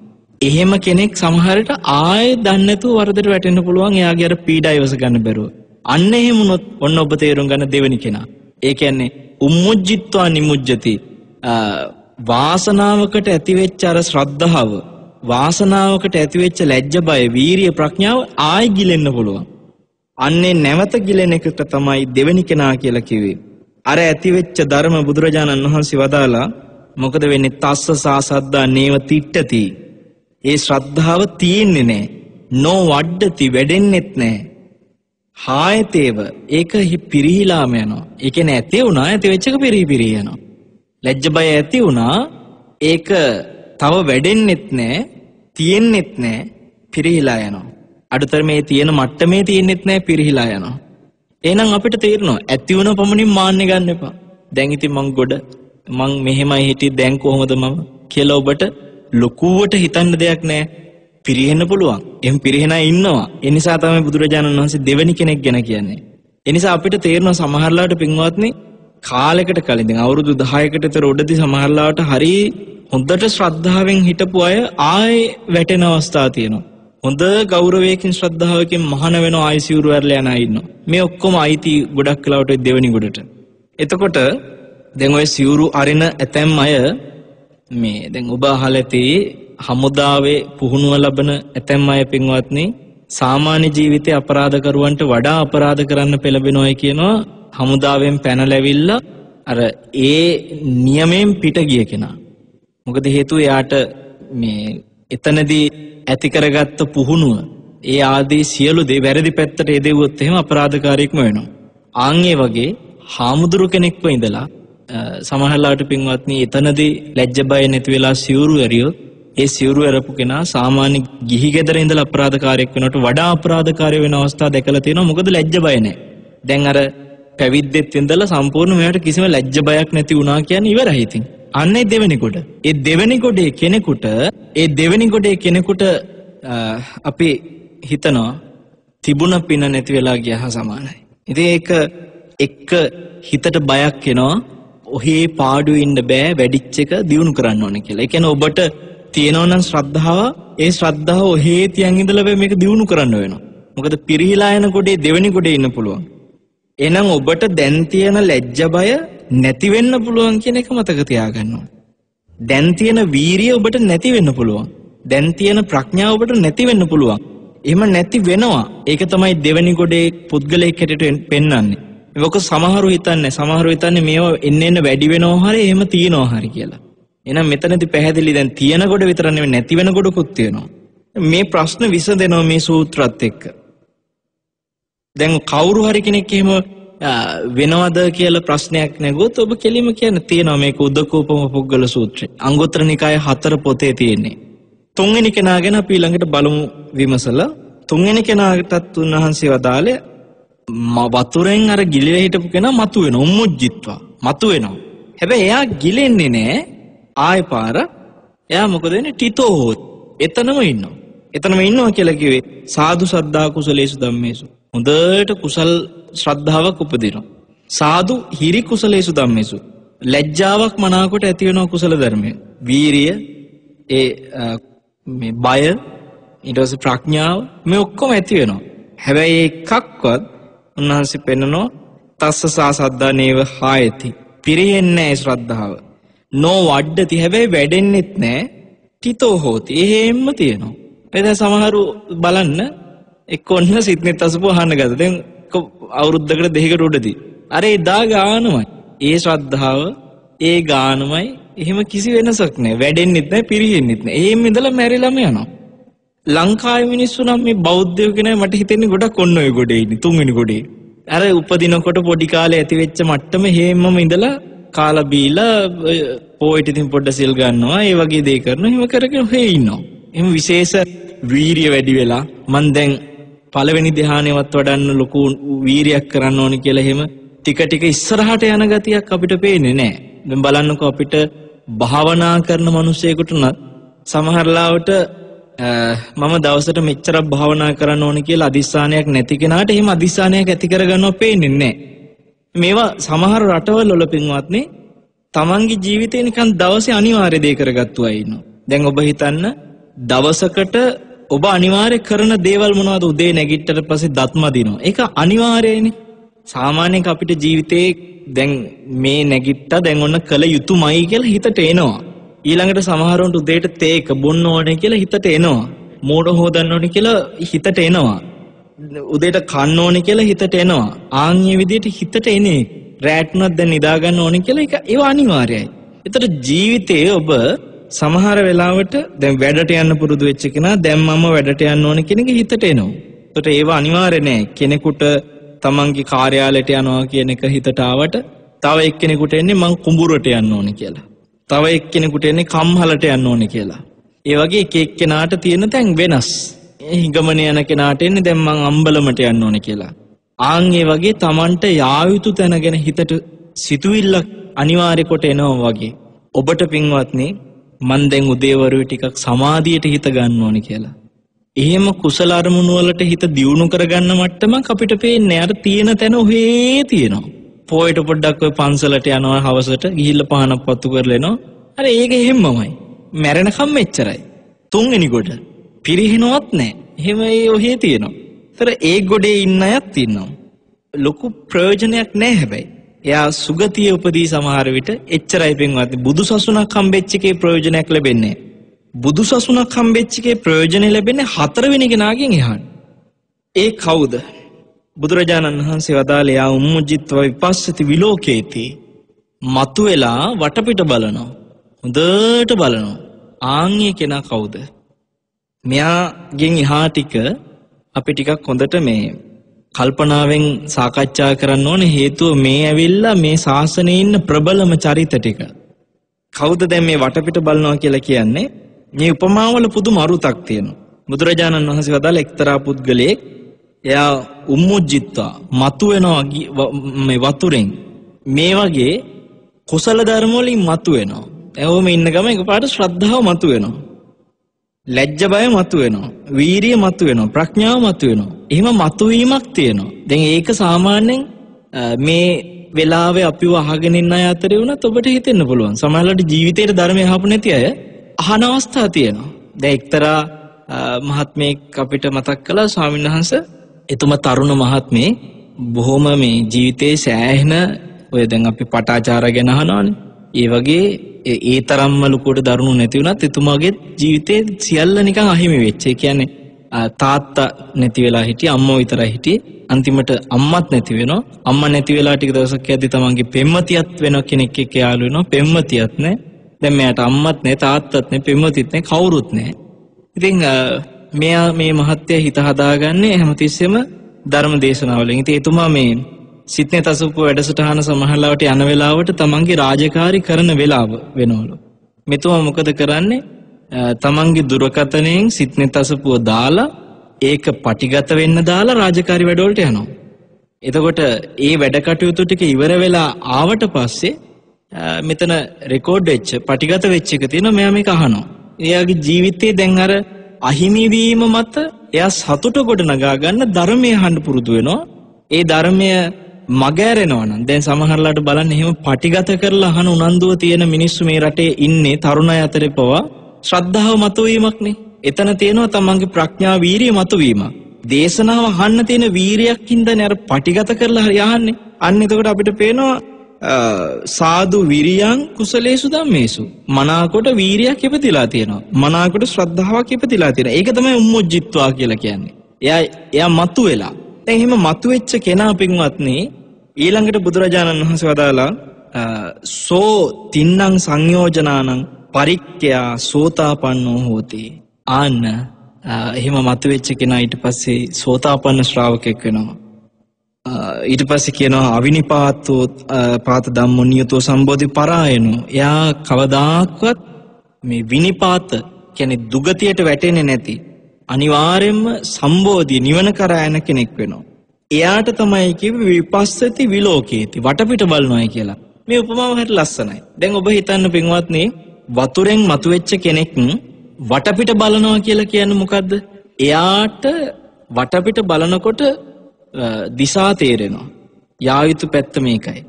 එහෙම කෙනෙක් සමහරට ආයෙ දන්නේ නැතුව වරදට වැටෙන්න පුළුවන්. එයාගේ අර පීඩා ඉවස ගන්න බැරුව. අන්න එහෙම වුණොත් ඔන්න ඔබ තේරුම් ගන්න දෙවෙනි කෙනා. ඒ කියන්නේ උම්මුජ්ජිත්වා නිමුජ්ජති. වාසනාවකට ඇතිවෙච්ච අර ශ්‍රද්ධාව, වාසනාවකට ඇතිවෙච්ච ලැජ්ජ බය, වීරිය, ප්‍රඥාව ආයෙ ගිලෙන්න පුළුවන්. අන්නේ නැවත ගිලෙන එකට තමයි දෙවෙනි කෙනා කියලා කිව්වේ. අර ඇතිවෙච්ච ධර්ම බුදුරජාණන් වහන්සේ වදාලා මොකද වෙන්නේ? තස්ස සාසද්දා නේව තිට්ඨති. ඒ ශ්‍රද්ධාව තියෙන්නේ නැහැ. නෝ වඩ්ඩති වැඩෙන්නෙත් නැහැ. හායතේව ඒක පිරිහිලාම යනවා. ඒ කියන්නේ ඇති වුණා ඇති වෙච්ච එක පිරිහි යනවා. ලැජ්ජ බය ඇති වුණා ඒක තව වැඩෙන්නෙත් නැහැ, තියෙන්නෙත් නැහැ, පිරිහිලා යනවා. අඩතර මේ තියෙන මට්ටමේ තියෙන්නෙත් නැහැ, පිරිහිලා යනවා. එහෙනම් අපිට තේරෙනවා ඇති වුණ පමණින් මාන්නේ ගන්න එපා. දැන් ඉතින් මං මෙහෙමයි හිටියේ දැන් කොහොමද මම කියලා ඔබට ලොකුවට හිතන්න දෙයක් නැහැ. පිරිහෙන්න පුළුවන්. එහෙම පිරිහෙනා ඉන්නවා. ඒ නිසා තමයි බුදුරජාණන් වහන්සේ දෙවෙනි කෙනෙක් ගැන කියන්නේ. ඒ නිසා අපිට තේරෙනවා සමහරලාට පින්වත්නි කාලයකට කලින් දැන් අවුරුදු 10කට විතර උඩදී සමහරලාට හරි හොඳට ශ්‍රද්ධාවෙන් හිටපු අය ආයේ වැටෙන අවස්ථා තියෙනවා. හොඳ ගෞරවයකින් ශ්‍රද්ධාවකින් මහාන වෙන ආයිසියුරු වර්ලා යන අය ඉන්නවා. මේ ඔක්කොම අයිති ගොඩක් කලාවට දෙවෙනි ගොඩට. එතකොට දැන් ඔය සිවුරු අරින ඇතැම් අය මේ දැන් ඔබ අහලා ඇති හමුදාවේ පුහුණුව ලබන ඇතැම් අය පින්වත්නි සාමාන්‍ය ජීවිතයේ අපරාධකරුවන්ට වඩා අපරාධ කරන්න පෙළඹෙනවයි කියනවා. හමුදාවෙන් පැනලැවිල්ලා අර ඒ නියමයෙන් පිට ගිය කෙනා. මොකද හේතුව එයාට මේ එතනදී ඇති කරගත්ත පුහුණුව ඒ ආදී සියලු දේ වැරදි පැත්තට යදෙව්වොත් එහෙම අපරාධකාරයෙක්ම වෙනවා. ආන්ගේ වගේ හාමුදුරු කෙනෙක්ව ඉඳලා සමහරලාට පින්වත්නි එතනදී ලැජ්ජ බය නැති වෙලා සිවුරු ඇරියොත් ඒ සිවුරු ඇරපු කෙනා සාමාන්‍ය ගිහි ගෙදර ඉඳලා අපරාධකාරයෙක් වෙනකොට වඩා අපරාධකාරය වෙන අවස්ථා දැකලා තියෙනවා. මොකද ලැජ්ජ බය නැහැ. දැන් අර පැවිද්දෙත් ඉඳලා සම්පූර්ණ මෙයාට කිසිම ලැජ්ජ බයක් නැති වුණා කියන්නේ ඉවරයි ඉතින්. අන්නේ දෙවෙනි කොට. ඒ දෙවෙනි ගොඩේ කෙනෙකුට අපි හිතනවා තිබුණ පින නැති වෙලා ගියා සමානයි. ඉතින් ඒක එක්ක හිතට බයක් එනවා. ඔහේ පාඩුවේ ඉන්න බෑ වැඩිච් එක දියුණු කරන්න ඕනේ කියලා. ඒ කියන්නේ ඔබට තියෙනවා නම් ශ්‍රද්ධාව, ඒ ශ්‍රද්ධාව ඔහේ තියන් ඉඳලා මේක දියුණු කරන්න වෙනවා. මොකද පිරිහිලා යන ගොඩේ දෙවෙනි ගොඩේ ඉන්න පුළුවන්. එහෙනම් ඔබට දැන් තියෙන ලැජ්ජ බය නැති වෙන්න පුළුවන් කියන එක මතක තියාගන්න ඕනේ. දැන් තියෙන වීරිය ඔබට නැති වෙන්න පුළුවන්. දැන් තියෙන ප්‍රඥාව ඔබට නැති වෙන්න පුළුවන්. එහෙම නැති වෙනවා. ඒක තමයි දෙවෙනි ගොඩේ පුද්ගලයෙක් හැටියට පෙන්වන්නේ. ඒක සමහරු හිතන්නේ මේවා එන්න වැඩි වෙනවා හරි එහෙම තියනවා හරි කියලා. එහෙනම් මෙතනදී පැහැදිලි දැන් තියෙන කොට විතර නෙවෙයි නැති වෙන කොටකුත් තියෙනවා. මේ ප්‍රශ්න විසඳෙනවා මේ සූත්‍රات එක්ක. දැන් කවුරු හරි කෙනෙක් එහෙම වෙනවද කියලා ප්‍රශ්නයක් නැගුවොත් ඔබ කෙලිම කියන්න තියෙනවා මේක උද්දකෝපම පුද්ගල සූත්‍රය. අංගුත්තර නිකායේ 4 පොතේ තියෙන්නේ. තුන්වෙනි කෙනා ගැන අපි ළඟට බලමු විමසලා. තුන්වෙනි කෙනාටත් උන්වහන්සේ වදාළේ වතුරෙන් අර ගිලිලා හිටපු කෙනා මතු වෙනවා. උම්මුජ්ජිත්වා මතු වෙනවා. හැබැයි එයා ගිලෙන්නේ නැහැ. ආයෙ පාර එයා මොකද වෙන්නේ? ටිතෝ හොත්. එතනම ඉන්නවා කියලා කිව්වේ සාදු සද්දා කුසලේසු ධම්මේසු. හොඳට කුසල් ශ්‍රද්ධාවක් උපදිනවා. සාදු හිරි කුසලේසු ධම්මේසු. ලැජ්ජාවක් මනාකොට ඇති වෙන කුසල ධර්මය. වීරිය, මේ බය, ඊට පස්සේ ප්‍රඥාව මේ ඔක්කොම ඇති වෙනවා. හැබැයි එකක්වත් උන්වහන්සේ පෙන්නනෝ තස්ස සා සද්දා නේව හායති. පිරෙන්නේ නැහැ ශ්‍රද්ධාව. නෝ වඩ්ඩති. හැබැයි වැඩෙන්නෙත් නැහැ. තිතෝ හෝති. එහෙම්ම තියෙනවා. ඒ දැන් සමහරු බලන්න එක්ක ඔන්න සිත්නෙත් අසපුව අහන්න ගත්තා. දැන් අවුරුද්දකට දෙකකට උඩදී. අර එදා ගානමයි. ඒ ශ්‍රද්ධාව ඒ ගානමයි. එහෙම කිසි වෙනසක් නැහැ. වැඩෙන්නෙත් නැහැ, පිරෙන්නෙත් නැහැ. එහෙම ඉඳලා මැරිලාම යනවා. ලංකාවේ මිනිස්සු නම් මේ බෞද්ධයෝ කියන මට හිතෙන්නේ ගොඩක් ඔන්න ඔය ගොඩේ ඉන්නේ. තුන්වෙනි ගොඩේ. අර උපදිනකොට පොඩි කාලේ ඇති වෙච්ච මට්ටම හේමම ඉඳලා කාලා බීලා පොයිට ඉතින් පොඩ්ඩ සිල් ගන්නවා. ඒ වගේ දේ කරනවා. එහෙම කරගෙන හොේ ඉන්නවා. එහෙම විශේෂ වීරිය වැඩි වෙලා මං දැන් පළවෙනි ධ්‍යානෙවත් වඩන්න ලොකු වීරියක් කරන්න ඕනි කියලා එහෙම ටික ටික ඉස්සරහට යන ගතියක් අපිට පේන්නේ නැහැ. දැන් බලන්නකෝ අපිට භාවනා කරන මිනිසෙකුට උනත් සමහර ලාවට මම දවසට මෙච්චරක් භාවනා කරන්න ඕනි කියලා අදිස්ථානයක් නැති කෙනාට එහෙම අදිස්ථානයක් ඇති කරගන්නව පේන්නේ නැහැ. මේවා සමහර රටවල වල පින්වත්නි තමන්ගේ ජීවිතේ නිකන් දවසේ අනිවාර්ය දේ කරගත්තු අය ඉන්නවා. දැන් ඔබ හිතන්න දවසකට ඔබ අනිවාර්ය කරන දේවල් මොනවද? උදේ නැගිට්ටට පස්සේ දත්ම දිනවා. ඒක අනිවාර්යයිනේ. සාමාන්‍යයෙන් අපිට ජීවිතේ දැන් මේ නැගිට්ටා දැන් ඔන්න කළ යුතුයමයි කියලා හිතට එනවා. ඊළඟට සමහරවන්ට උදේට තේක බොන්න ඕනේ කියලා හිතට එනවා. මෝඩ හොදන්න ඕනේ කියලා හිතට එනවා. උදේට කන්න ඕනේ කියලා හිතට එනවා. ආන්ගේ විදිහට හිතට එනේ. රැට්නුවත් දැන් නිදා ගන්න ඕනේ කියලා ඒක අනිවාර්යයි. ඒතර ජීවිතේ ඔබ සමහර වෙලාවට දැන් වැඩට යන්න පුරුදු වෙච්ච කෙනා දැන් මම වැඩට යන්න ඕනේ කියන එක හිතට එනවා. ඒතර ඒව අනිවාර්ය නෑ. කෙනෙකුට තමන්ගේ කාර්යාලයට යනවා කියන එක හිතට ආවට තව එක්කෙනෙකුට එන්නේ මං කුඹුරට යන්න ඕනේ කියලා. තව එක්කෙනෙකුට එන්නේ කම්හලට යන්න ඕනේ කියලා. ඒ වගේ එක එක්කෙනාට තියෙන තැන් වෙනස්. හිඟමන යන කෙනාට එන්නේ දැන් මං අම්බලමට යන්න ඕනේ කියලා. ආන් ඒ වගේ තමන්ට යා යුතු තැන ගැන හිතට සිතුවිල්ලක් අනිවාර්ය කොට එනවා වගේ. ඔබට පින්වත්නි මන් දැන් උදේවරුේ ටිකක් සමාධියට හිත ගන්න ඕනේ කියලා. එහෙම කුසල අරමුණු වලට හිත දියුණු කරගන්න මට්ටමක් අපිට පේන්නේ. අර තියෙන තැන ඔහේ තියෙනවා. පොයට පොඩ්ඩක් ඔය පන්සලට යනවා හවසට ගිහිල්ලා පහනක් පත්තු කරලා එනවා. අර ඒක එහෙම්මමයි. මැරෙනකම් මෙච්චරයි. තුන්වෙනි ගොඩ පිරිහිනවත් නැහැ. එහෙම ඒ ඔහේ තියෙනවා. ඒතර ඒ ගොඩේ ඉන්න අයත් ඉන්නවා. ලොකු ප්‍රයෝජනයක් නැහැ හැබැයි. එයා සුගතිය උපදී සමහර විට එච්චරයි පින්වත්. බුදුසසුනක් හම්බෙච්ච එකේ ප්‍රයෝජනයක් ලැබෙන්නේ නැහැ. බුදුසසුනක් හම්බෙච්ච එකේ ප්‍රයෝජන ලැබෙන්නේ හතරවෙනි කෙනාගෙන් එහාට. ඒ කවුද? බුදුරජාණන් වහන්සේ වදාළේ යා උම්මුජ්ජිත්ව විපස්සති විලෝකේති. මතුවෙලා වටපිට බලනවා. හොඳට බලනවා. ආන්ගේ කෙනා කවුද? මෙයාගෙන් එහා ටික අපි ටිකක් හොඳට මේ කල්පනාවෙන් සාකච්ඡා කරන්න ඕනේ. හේතුව මේ ඇවිල්ලා මේ ශාසනයේ ඉන්න ප්‍රබලම චරිත ටික. කවුද දැන් මේ වටපිට බලනවා කියලා කියන්නේ? මේ උපමාවල පුදුම අරුතක් තියෙනවා. බුදුරජාණන් වහන්සේ වදාළ එක්තරා පුද්ගලයෙක් එයා උම්මුජ්ජිත්වා මතු වෙනවා මේ වතුරෙන්. මේ වගේ කුසල ධර්ම වලින් මතු වෙනවා. එවම ඉන්න ගම එකපාරට ශ්‍රද්ධාව මතු වෙනවා. ලැජ්ජ බය මතු වෙනවා. වීරිය මතු වෙනවා. ප්‍රඥාව මතු වෙනවා. එහෙම මතුවීමක් තියෙනවා. දැන් ඒක සාමාන්‍යයෙන් මේ වෙලාවේ අපිව අහගෙන ඉන්න අය අතරේ වුණත් ඔබට හිතෙන්න පුළුවන්. සමහරවිට ජීවිතේට ධර්මය අහපු නැති අය අහන අවස්ථා තියෙනවා. දැන් එක්තරා මහත්මයෙක් අපිට මතක් කළා ස්වාමීන් වහන්සේ එතුමා තරුණ මහත්මයෙක් බොහොම මේ ජීවිතේ සෑහෙන ඔය දැන් අපි පටාචාර ගැන අහනවානේ. ඒ වගේ ඒ තරම්ම ලොකුට දරුණු නැති වුණත් එතුමාගේ ජීවිතේ සියල්ල නිකන් අහිමි වෙච්ච. ඒ කියන්නේ තාත්තා නැති වෙලා හිටියේ අම්මෝ විතරයි හිටියේ. අන්තිමට අම්මත් නැති වෙනවා. අම්මා නැති වෙලා ටික දවසක් යද්දි තමන්ගේ පෙම්වතියත් වෙන කෙනෙක් එක්ක යාළු වෙනවා. පෙම්වතියත් නැහැ. දැන් මෙයාට අම්මත් නැහැ, තාත්තත් නැහැ, පෙම්වතිත් නැහැ, කවුරුත් නැහැ. ඉතින් මෙයා මේ මහත්ය හිත හදාගන්නේ හැමතිස්සෙම ධර්ම දේශනාවලින්. ඉතින් එතුමා මේ සිත්නේ තසුප්පු වැඩසටහන සමහරවට යන වෙලාවට තමන්ගේ රාජකාරී කරන වෙලාව වෙනවලු. මෙතුමා මොකද කරන්නේ? තමන්ගේ දුරකථනයෙන් සිත්නේ තසුප්පුව දාලා ඒක පටිගත වෙන්න දාලා රාජකාරී වැඩවලට යනවා. එතකොට ඒ වැඩ කටයුතු ටික ඉවර වෙලා ආවට පස්සේ මෙතන රෙකෝඩ් වෙච්ච පටිගත වෙච්ච එක තියෙනවා. මෙයා මේක අහනවා. එයාගේ ජීවිතේ දැන් අර අහිමි වීම මත එයා සතුට කොට නගා ගන්න ධර්මය අහන්න පුරුදු වෙනවා. ඒ ධර්මය මගෑරෙනවා නම් දැන් සමහරලාට බලන්න එහෙම පටිගත කරලා අහන උනන්දුව තියෙන මිනිස්සු මේ රටේ ඉන්නේ තරුණ අය අතරේ පවා ශ්‍රද්ධාව මතුවීමක්නේ. එතන තියෙනවා තමන්ගේ ප්‍රඥා වීරිය මතුවීම. දේශනාව අහන්න තියෙන වීරියක් හින්දානේ අර පටිගත කරලා හරි අහන්නේ. අන්න එතකොට අපිට පේනවා සාදු විරියං කුසලේසු ධම්මේසු. මනාකොට වීරියක් ඉපදිලා තියෙනවා. මනාකොට ශ්‍රද්ධාවක් ඉපදිලා තියෙනවා. ඒක තමයි උම්මොජ්ජිත්වා කියලා කියන්නේ. එයා මතුවෙලා. දැන් එහෙම මතුවෙච්ච කෙනා පින්වත්නි ඊළඟට බුදුරජාණන් වහන්සේ වදාලා සෝ තින්නම් සංයෝජනානං පරික්ඛයා සෝතාපන්නෝ හෝති. ආන්න එහෙම මතුවෙච්ච කෙනා ඊට පස්සේ සෝතාපන්න ශ්‍රාවකෙක් වෙනවා. ඊට පස්සේ කියනවා අවිනිපාතෝ පාත ධම්මෝ නියතෝ සම්බෝධි පරායනෝ. එයා කවදාක්වත් මේ විනිපාත කියන්නේ දුගතියට වැටෙන්නේ නැති අනිවාර්යයෙන්ම සම්බෝධිය නිවන කරා යන කෙනෙක් වෙනවා. එයාට තමයි කිව්වේ විපස්සති විලෝකේති වටපිට බලනවායි කියලා. මේ උපමාව හරිය ලස්සනයි. දැන් ඔබ හිතන්න පින්වත්නි වතුරෙන් මතුවෙච්ච කෙනෙක් වටපිට බලනවා කියලා කියන්නේ මොකද්ද? එයාට වටපිට බලනකොට දිසා තේරෙනවා. යා යුතු පැත්ත මේකයි.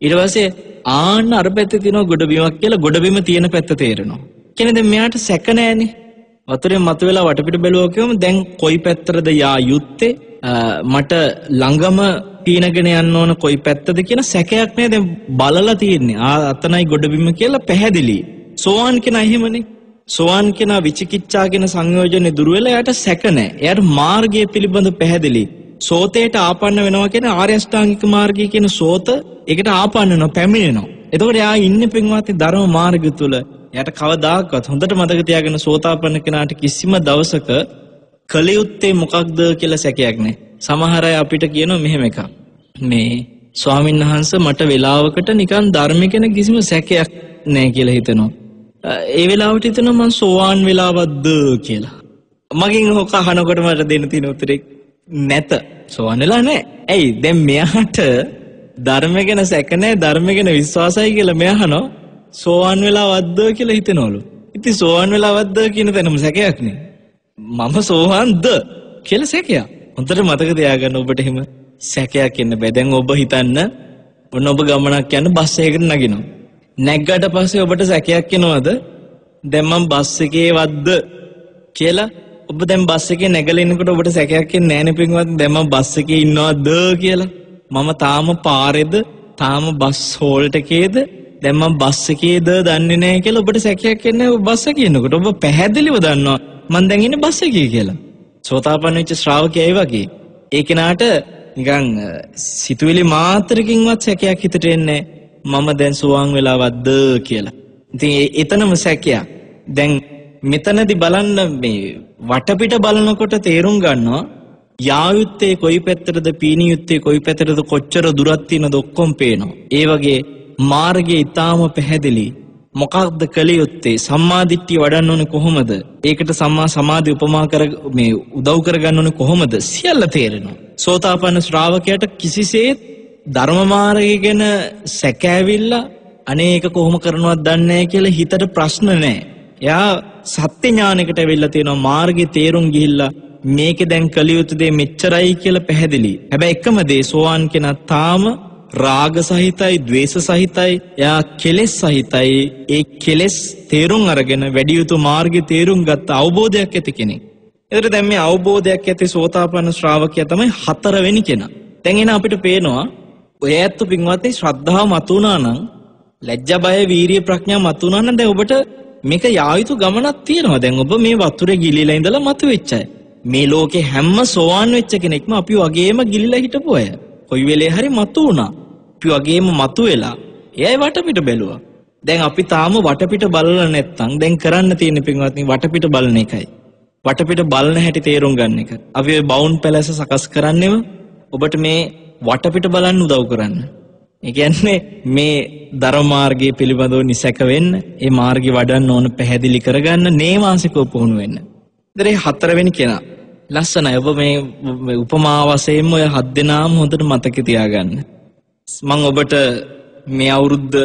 ඊට පස්සේ ආන්න අර පැත්තේ තියෙනවා ගොඩබිමක් කියලා ගොඩබිම තියෙන පැත්ත තේරෙනවා. කියන්නේ දැන් මෙයාට සැක නැහැනේ. වතුරෙන් මතුවලා වටපිට බැලුවා කියවම දැන් කොයි පැත්තටද යා යුත්තේ? මට ළඟම පීනගෙන යන්න ඕන කොයි පැත්තද කියන සැකයක් නෑ. දැන් බලලා තියෙන්නේ. අතනයි ගොඩබිම කියලා පැහැදිලි. සෝවාන් කෙනා එහෙමනේ. සෝවාන් කෙනා විචිකිච්ඡා කියන සංයෝජනේ දුර වෙලා එයාට සැක නෑ. එයාට මාර්ගය පිළිබඳ පැහැදිලි. සෝතේට ආපන්න වෙනවා කියන ආර්ය අෂ්ටාංගික මාර්ගය කියන සෝත ඒකට ආපන්න වෙනවා පැමිණෙනවා. එතකොට එයා ඉන්නේ පින්වත්නි ධර්ම මාර්ගය තුල. එයාට කවදාකවත් හොඳට මතක තියාගන්න සෝතාපන්න කෙනාට කිසිම දවසක කලියුත්තේ මොකක්ද කියලා සැකයක් නැහැ. සමහර අය අපිට කියනවා මෙහෙම එකක්. මේ ස්වාමීන් වහන්සේ මට වෙලාවකට නිකන් ධර්ම ගැන කිසිම සැකයක් නැහැ කියලා හිතනවා. ඒ වෙලාවට හිතනවා මං සෝවාන් වෙලාවක්ද කියලා. මගෙන් හොක අහනකොට මට දෙන්න තියෙන උත්තරේ නැත. සෝවාන් වෙලා නැහැ. ඇයි දැන් මෙයාට ධර්ම ගැන සැක නැහැ ධර්ම ගැන විශ්වාසයි කියලා මෙයා අහනවා සෝවාන් වෙලාවක්ද කියලා හිතනවලු. ඉතින් සෝවාන් වෙලාවක්ද කියන තැනම සැකයක් නේ. මම සෝවාන්ද කියලා සැකයක්. හොඳට මතක තියාගන්න ඔබට එහෙම සැකයක් එන්න බෑ. දැන් ඔබ හිතන්න ඔන්න ඔබ ගමනක් යන බස් එකකට නගිනවා. නැග්ගට පස්සේ ඔබට සැකයක් එනවද? දැන් මම බස් එකේ වද්ද කියලා ඔබ දැන් බස් එකේ නැගලා ඉන්නකොට ඔබට සැකයක් එන්නේ නැහැ නේ පින්වත්. දැන් මම බස් එකේ ඉන්නවද කියලා. මම තාම පාරේද තාම බස් හෝල්ට් එකේද දැන් මම බස් එකේද දන්නේ නැහැ කියලා ඔබට සැකයක් එන්නේ නැහැ. බස් එකේ ඉන්නකොට ඔබ පැහැදිලිව දන්නවා මම දැන් ඉන්නේ බස් එකේ කියලා. සෝතාපන්න වෙච්ච ශ්‍රාවකයා ඒ වගේ. ඒ කෙනාට නිකන් සිතුවිලි මාත්‍රකින්වත් සැකයක් හිතට එන්නේ මම දැන් සෝවාන් වෙලාවක්ද කියලා. ඉතින් එතනම සැකයක්. දැන් මෙතනදී බලන්න මේ වටපිට බලනකොට තේරුම් ගන්නවා යායුත්තේ කොයි පැත්තටද පීනියුත්තේ කොයි පැත්තටද කොච්චර දුරක් තියෙනද ඔක්කොම පේනවා. ඒ වගේ මාර්ගය ඊටාම පැහැදිලි. මොකක්ද කලියුත්තේ සම්මාදිට්ඨිය වඩන්න ඕනේ කොහොමද? ඒකට සම්මා සමාධි උපමා කර මේ උදව් කරගන්න ඕනේ කොහොමද? සියල්ල තේරෙනවා. සෝතාපන්න ශ්‍රාවකයාට කිසිසේත් ධර්ම මාර්ගය ගැන සැකෑවිල්ලා අනේක කොහොම කරනවද දන්නේ නැහැ කියලා හිතට ප්‍රශ්න නැහැ. එයා සත්‍ය ඥානයකට ඇවිල්ලා තියෙනවා මාර්ගේ තේරුම් ගිහිල්ලා මේකේ දැන් කලියුතු දේ මෙච්චරයි කියලා පැහැදිලි. හැබැයි එකම දේ සෝවාන් කෙනා තාම රාග සහිතයි, ද්වේෂ සහිතයි, එයා කෙලෙස් සහිතයි. ඒ කෙලෙස් තේරුම් අරගෙන වැඩි යුතු මාර්ගේ තේරුම් ගත්ත අවබෝධයක් ඇති කෙනෙක්. ඒතර දැන් මේ අවබෝධයක් ඇති සෝතාපන්න ශ්‍රාවකයා තමයි හතරවෙනි කෙනා. දැන් එන අපිට පේනවා ඔය ඇත්ත පින්වත්නි ශ්‍රද්ධාව මතුණා නම්, ලැජ්ජා බය වීරිය ප්‍රඥා මතුණා නම් දැන් ඔබට මේක යායුතු ගමනක් තියෙනවා. දැන් ඔබ මේ වතුරේ ගිලිලා ඉඳලා මතුවෙච්ච අය. මේ ලෝකේ හැම සෝවාන් වෙච්ච කෙනෙක්ම අපි වගේම ගිලිලා හිටපු අය. කොයි වෙලේ හරි මතු වුණා. අපි වගේම මතු වෙලා එයයි වටපිට බැලුවා. දැන් අපි තාම වටපිට බලලා නැත්තම් දැන් කරන්න තියෙන පින්වත්නි වටපිට බලන එකයි. වටපිට බලන හැටි තේරුම් ගන්න එක. අපි ඔය බවුන් පැලැස සකස් කරන්නේම ඔබට මේ වටපිට බලන්න උදව් කරන්න. ඒ කියන්නේ මේ ධර්ම මාර්ගයේ පිළිබඳව නිසක වෙන්න, ඒ මාර්ගය වඩන්න ඕන පැහැදිලි කරගන්න, නේවාසිකව පුහුණු වෙන්න. ඉතින් හතරවෙනි කෙනා ලස්සනයි. ඔබ මේ උපමා වශයෙන්ම ඔය 7 දෙනාම හොඳට මතක තියාගන්න. මම ඔබට මේ අවුරුද්ද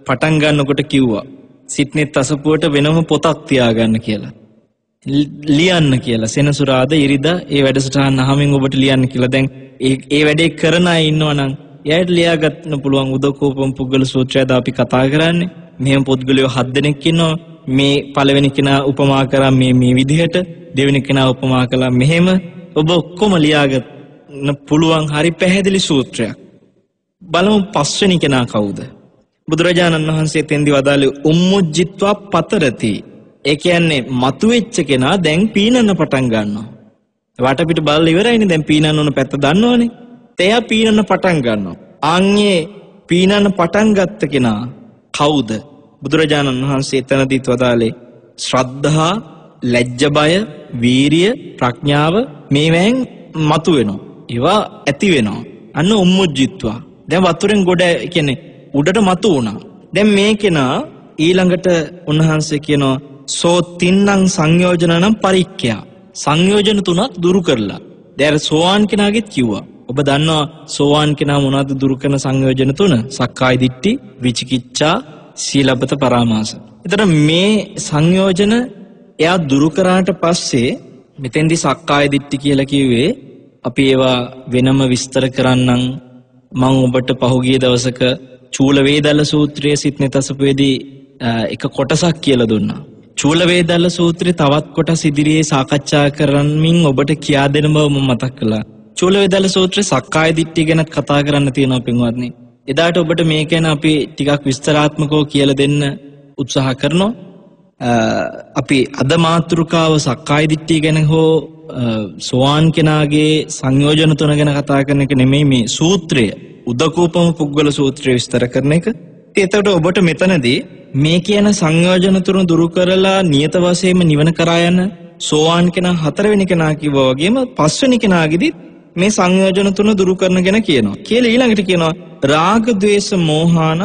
පටන් ගන්නකොට කිව්වා සිට්නෙත් අසපුවට වෙනම පොතක් තියාගන්න කියලා. ලියන්න කියලා. සෙනසුරාදා ඉරිදා ඒ වැඩසටහන අහමින් ඔබට ලියන්න කියලා. දැන් ඒ වැඩේ කරන අය ඉන්නවා නම් එයාට ලියා ගන්න පුළුවන් උදකෝපම පුද්ගල සූත්‍රයද අපි කතා කරන්නේ. මෙහෙම පුද්ගලයෝ 7 දෙනෙක් ඉන්නවා. මේ පළවෙනි කෙනා උපමා කරා මේ විදිහට, දෙවෙනි කෙනා උපමා කළා මෙහෙම. ඔබ ඔක්කොම ලියා ගන්න පුළුවන් හරි පැහැදිලි සූත්‍රයක්. බලමු පස්වෙනි කෙනා කවුද? බුදුරජාණන් වහන්සේ තෙන්දි වදාළේ උම්මුජ්ජිත්වා පතරති. ඒ කියන්නේ මතුවෙච්ච කෙනා දැන් පීනන්න පටන් ගන්නවා. වටපිට බලලා ඉවරයිනේ, දැන් පීනන්න ඕන පැත්ත දන්නවනේ. එයා පීනන්න පටන් ගන්නවා. ආන්ගේ පීනන්න පටන් ගත්ත කෙනා කවුද? බුදුරජාණන් වහන්සේ එතනදීත් වදාළේ ශ්‍රද්ධා, ලැජ්ජ බය, වීරිය, ප්‍රඥාව මේවෙන් මතුවෙනවා. ඒවා ඇති වෙනවා. අන්න උම්මුජ්ජිත්වා. දැන් වතුරෙන් ගොඩ කියන්නේ උඩට මතු වුණා. දැන් මේ කෙනා ඊළඟට උන්වහන්සේ කියනවා සෝ තින්නම් සංයෝජනනම් පරික්ඛ්‍යා. සංයෝජන තුනක් දුරු කරලා. දැන් සෝවාන් කෙනාගෙත් කිව්වා. ඔබ දන්නවා සෝවාන් කෙනා මොනවද දුරු කරන සංයෝජන තුන? සක්කාය දිට්ඨි, විචිකිච්ඡා, සීලබ්බත පරාමාස. ඒතර මේ සංයෝජන එයා දුරු කරාට පස්සේ මෙතෙන්දි සක්කාය දිට්ඨි කියලා කිව්වේ අපි ඒවා වෙනම විස්තර කරන්නම්. මම ඔබට පහුගිය දවසක චූල වේදල්ල සූත්‍රයේ සිත්නෙතසපෙදී එක කොටසක් කියලා දුන්නා. චූල වේදල්ල සූත්‍රයේ තවත් කොටස් ඉදිරියේ සාකච්ඡා කරමින් ඔබට කියා දෙන බව මම මතක් කළා. චූල වේදල්ල සූත්‍රයේ සක්කාය දිට්ඨිය ගැන කතා කරන්න තියෙනවා පින්වත්නි. එදාට ඔබට මේ ගැන අපි ටිකක් විස්තරාත්මකව කියලා දෙන්න උත්සාහ කරනවා. අපි අද මාතෘකාව සක්කාය දිට්ඨිය ගැන හෝ සෝවාන් කෙනාගේ සංයෝජන තුන ගැන කතා කරන එක නෙමෙයි මේ සූත්‍රය. උදකෝපම පුද්ගල සූත්‍රය විස්තර කරන එක. එතකොට ඔබට මෙතනදී මේ කියන සංයෝජන තුන දුරු කරලා නියත වශයෙන්ම නිවන කරා යන සෝවාන් කෙනා හතරවෙනි කෙනා කිව්වා වගේම පස්වෙනි කෙනාගේදී මේ සංයෝජන තුන දුරු කරන ගැන කියනවා. කියලා ඊළඟට කියනවා රාග ద్వේෂ මෝහානං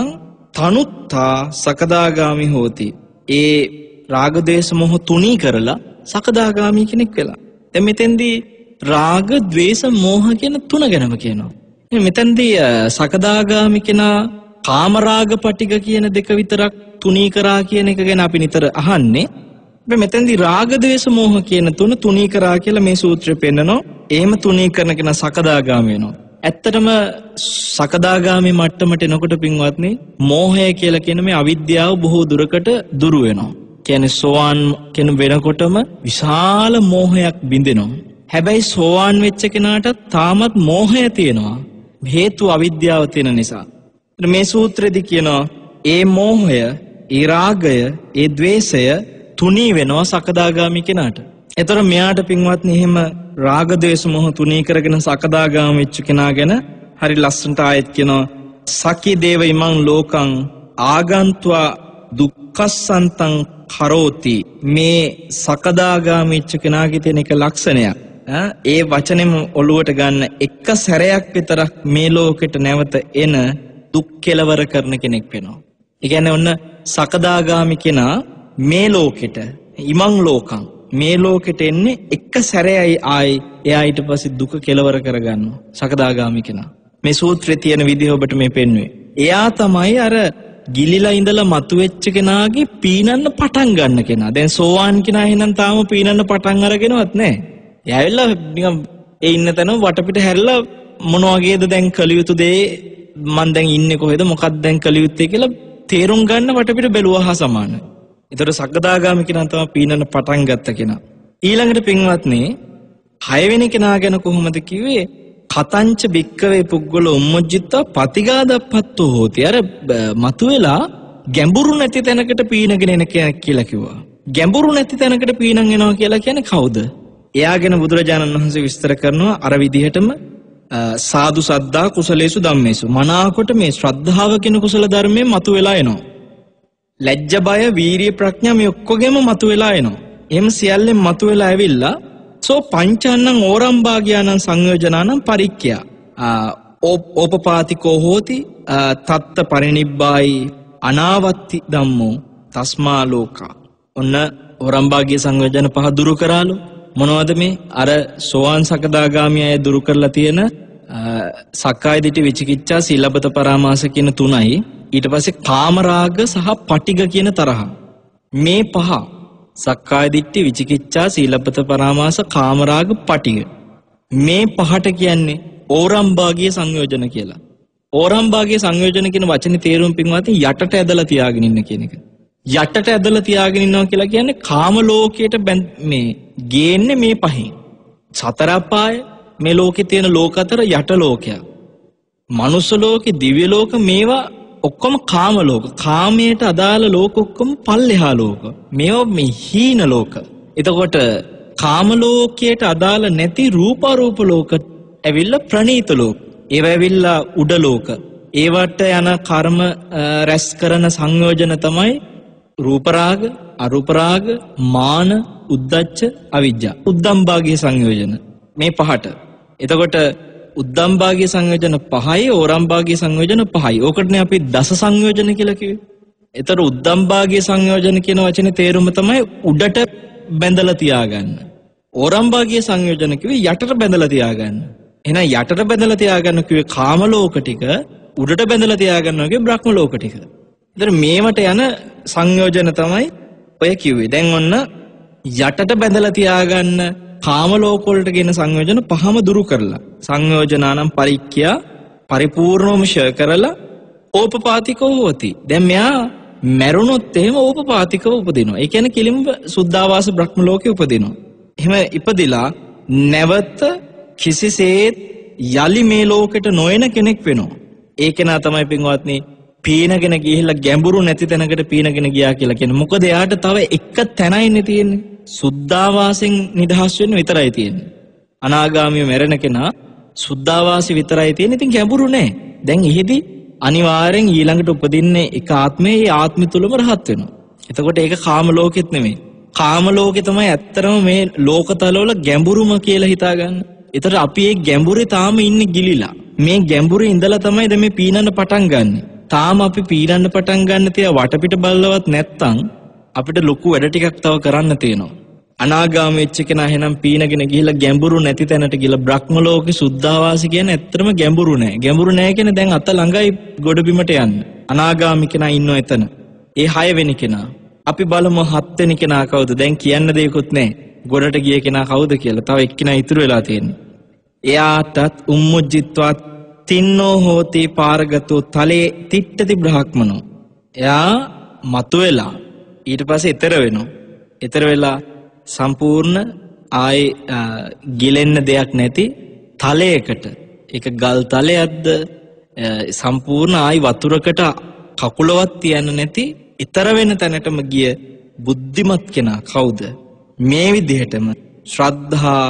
තනුත්තා සකදාගාමි හෝති. ඒ රාග ద్వේෂ මොහ තුනී කරලා සකදාගාමි කෙනෙක් වෙලා. දැන් මෙතෙන්දී රාග ద్వේෂ මෝහ කියන තුන ගැනම කියනවා. මෙතෙන්දී සකදාගාමි කෙනා කාමරාග පටිග කියන දෙක විතරක් තුනී කරා කියන එක ගැන අපි නිතර අහන්නේ. හැබැයි මෙතෙන්දී රාග ద్వේෂ මෝහ කියන තුන තුනී කරා කියලා මේ සූත්‍රය පෙන්නනවා. එහෙම තුනී කරන කෙනා සකදාගාමි වෙනවා. ඇත්තටම සකදාගාමි මට්ටමට එනකොට පින්වත්නි මෝහය කියලා කියන මේ අවිද්‍යාව බොහෝ දුරකට දුරු වෙනවා. කියන්නේ සෝවාන් කෙන වෙනකොටම විශාල මෝහයක් බිඳෙනවා. හැබැයි සෝවාන් වෙච්ච කෙනාට තාමත් මෝහය තියෙනවා. හේතුව අවිද්‍යාව තියෙන නිසා. මේ සූත්‍රෙදි කියනවා ඒ මෝහය, ඒ රාගය, ඒ ద్వේෂය තුනී වෙනවා සකදාගාමි කෙනාට. ඒතර මෙයාට පින්වත්නි එහෙම රාග ద్వේෂ මොහ තුනී කරගෙන සකදාගාමි වෙච්ච කෙනා ගැන හරි ලස්සනට ආයෙත් කියනවා සකි දේව ඉමං ලෝකං ආගන්ත්වා දුක්ඛසන්තං කරෝති. මේ සකදාගාමි වෙච්ච කෙනාගේ තියෙන එක ලක්ෂණයක්. ඒ වචනේම ඔළුවට ගන්න එක සැරයක් විතරක් මේ ලෝකෙට නැවත එන දුක් කෙලවර කරන කෙනෙක් වෙනවා. ඒ කියන්නේ ඔන්න සකදාගාමි කෙනා මේ ලෝකෙට ඉමං ලෝකං මේ ලෝකෙට එන්නේ එක සැරයයි ආයි එයා ඊට පස්සේ දුක කෙලවර කරගන්නවා සකදාගාමි කෙනා. මේ සූත්‍රයේ තියෙන විදිහ ඔබට මේ පෙන්වුවේ. එයා තමයි අර ගිලිලා ඉඳලා මතුවෙච්ච කෙනාගේ පීනන්න පටන් ගන්න කෙනා. දැන් සෝවාන් කෙනා එහෙනම් තාම පීනන්න පටන් අරගෙනවත් නැහැ. එයා ඇවිල්ලා නිකන් ඒ ඉන්න තැන වටපිට හැරිලා මොන වගේද දැන් කළ යුතු දේ මං දැන් ඉන්නේ කොහෙද මොකක්ද දැන් කළ යුත්තේ කියලා තේරුම් ගන්න වටපිට බැලුවා හා සමානයි. ඒතර සකදාගාමි කෙනා තමයි පීනන්න පටන් ගත්ත කෙනා. ඊළඟට පින්වත්නි 6 වෙනි කෙනා ගැන කොහොමද කිව්වේ? කතංච බික්කවේ පුද්ගල උම්මුජ්ජිත්වා පතිගාදප්පත්තෝ හෝති. අර මතුවෙලා ගැඹුරු නැති තැනකට පීනගෙන එන කෙනෙක් කියලා කිව්වා. ගැඹුරු නැති තැනකට පීනන් එනවා කියලා කියන්නේ කවුද? එයාගෙන බුදුරජාණන් වහන්සේ විස්තර කරනවා අර විදිහටම සාදු සද්දා කුසලේසු ධම්මේසු. මනාකොට මේ ශ්‍රද්ධාව කියන කුසල ධර්මයෙන් මතුවෙලා එනවා. ලැජ්ජ බය වීරිය ප්‍රඥා මේ ඔක්කොගෙම මතුවෙලා එනවා. එහෙම සියල්ලෙන් මතුවෙලා ඇවිල්ලා සෝ පංචාන්නං ඕරම්භාග්‍යානං සංයෝජනානං පරික්ඛ්‍යා ඕපපාතිකෝ හෝති තත්ත පරිනිබ්බායි අනාවත්ති ධම්මෝ තස්මා ලෝකා. ඔන්න ඕරම්භාග්‍ය සංයෝජන පහ දුරු කරාලු. මොනවද මේ? අර සෝවාන් සකදාගාමී අය දුරු කරලා තියෙන සක්කාය දිට්ඨි විචිකිච්ඡා සීලබ්බත පරාමාස කියන තුනයි. ඊට පස්සේ කාමරාග සහ පටිග කියන තරහ. මේ පහ සක්කාය දිට්ඨි විචිකිච්ඡා සීලබ්බත පරාමාස කාමරාග පටිග. මේ පහට කියන්නේ ඕරම්භාගීය සංයෝජන කියලා. ඕරම්භාගයේ සංයෝජන කියන වචනේ තේරුම පින්වත්නි යටට ඇදලා තියාගෙන ඉන්න කියන එක. යටට ඇදලා තියාගෙන ඉන්නවා කියලා කියන්නේ කාම ලෝකයට මේ ගේන්නේ මේ පහෙන්. සතර අපාය මේ ලෝකේ තියෙන ලෝක අතර යට ලෝකයක්. මනුස්ස ලෝකේ දිව්‍ය ලෝක මේවා ඔක්කොම කාම ලෝක. කාමයට අදාළ ලෝක ඔක්කොම පල්ලෙහා ලෝක. මේවා මේ හීන ලෝක. එතකොට කාම ලෝකයට අදාළ නැති රූපාරූප ලෝක ඇවිල්ලා ප්‍රණීත ලෝක. ඒවා ඇවිල්ලා උඩ ලෝක. ඒවට යන කර්ම රැස් කරන සංයෝජන තමයි රූප රාග, අරූප රාග, මාන, උද්ධච්ච, අවිජ්ජා. උද්දම්භාගයේ සංයෝජන මේ පහට. එතකොට උද්දම්භාගයේ සංයෝජන 5යි, ඕරම්භාගයේ සංයෝජන 5යි. ඕකටනේ අපි දස සංයෝජන කියලා කිව්වේ. එතකොට උද්දම්භාගයේ සංයෝජන කියන වචනේ තේරුම තමයි උඩට බැඳලා තියාගන්න. ඕරම්භාගයේ සංයෝජන කිව්වේ යටට බැඳලා තියාගන්න. එහෙනම් යටට බැඳලා තියාගන්න කිව්වේ කාම ලෝක ටික, උඩට බැඳලා තියාගන්නවා කිව්වේ බ්‍රහ්ම ලෝක ටික. ඒතර මේවට යන සංයෝජන තමයි ඔය කිව්වේ. දැන් ඔන්න යටට බැඳලා තියාගන්න කාම ලෝක වලට ගෙන සංයෝජන පහම දුරු කරලා සංයෝජනානම් පරික්ඛ්‍යා පරිපූර්ණවම ෂය කරලා ඕපපාතිකව හොති. දැන් මෙයා මැරුණොත් එහෙම ඕපපාතිකව උපදිනවා. ඒ කියන්නේ කිලිම සුද්ධාවාස බ්‍රහ්ම ලෝකේ උපදිනවා. එහෙම ඉපදිලා නැවත කිසිසේත් යලි මේ ලෝකෙට නොයන කෙනෙක් වෙනවා. ඒ කෙනා තමයි පින්වත්නි පීනගෙන ගිහිල්ලා ගැඹුරු නැති තැනකට පීනගෙන ගියා කියලා කියන්නේ. මොකද එයාට තව එක තැනයිනේ තියෙන්නේ. සුද්ධාවාසෙන් නිදහස් වෙන්න විතරයි තියෙන්නේ. අනාගාමී මැරෙන කෙනා සුද්ධාවාසි විතරයි තියෙන්නේ. ඉතින් ගැඹුරු නෑ. දැන් ඉහිදී අනිවාර්යෙන් ඊළඟට උපදින්නේ එක ආත්මයේ ඒ ආත්මය තුලම රහත් වෙනවා. එතකොට ඒක කාම ලෝකෙත් නෙමෙයි. කාම ලෝකේ තමයි ඇත්තරම මේ ලෝකතලවල ගැඹුරුම කියලා හිතාගන්න. ඒතර අපි මේ ගැඹුරේ තාම ඉන්නේ ගිලිලා. මේ ගැඹුරේ ඉඳලා තමයි දැන් මේ පීනන්න පටන් ගන්නෙ. තාම අපි පීනන්න පටන් ගන්න තියා වටපිට බලලවත් නැත්තම් අපිට ලොකු වැඩ ටිකක් තව කරන්න තියෙනවා. අනාගාමී වෙච්ච කෙනා එහෙනම් පීනගෙන ගිහිල්ලා ගැඹුරු නැති තැනට ගිහිල්ලා බ්‍රහ්ම ලෝකේ සුද්ධාවාසි කියන්නේ ඇත්තටම ගැඹුරු නෑ. ගැඹුරු නෑ කියන්නේ දැන් අත ළඟයි ගොඩ බිමට යන්න. අනාගාමී කෙනා ඉන්නව එතන. ඒ 6 වෙනි කෙනා. අපි බලමු 7 වෙනි කෙනා කවුද? දැන් කියන්න දෙයක්වත් නෑ. ගොඩට ගිය කෙනා කවුද කියලා. තව එක්කෙනා ඉතුරු වෙලා තියෙන්නේ. එයාටත් උම්මුජ්ජිත්වත් තින්නෝ හෝති පාරගතෝ තලේ තිට්ඨති බ්‍රහ්මනෝ. එයා මතුවෙලා ඊට පස්සේ ඊතර වෙනවා. ඊතර වෙලා සම්පූර්ණ ආයේ ගිලෙන්න දෙයක් නැති තලයකට, ඒක ගල් තලයක්ද සම්පූර්ණ ආයි වතුරකට කකුලවත් තියන්න නැති ඊතර වෙන තැනටම ගිය බුද්ධිමත් කෙනා කවුද? මේ විදිහටම ශ්‍රද්ධා,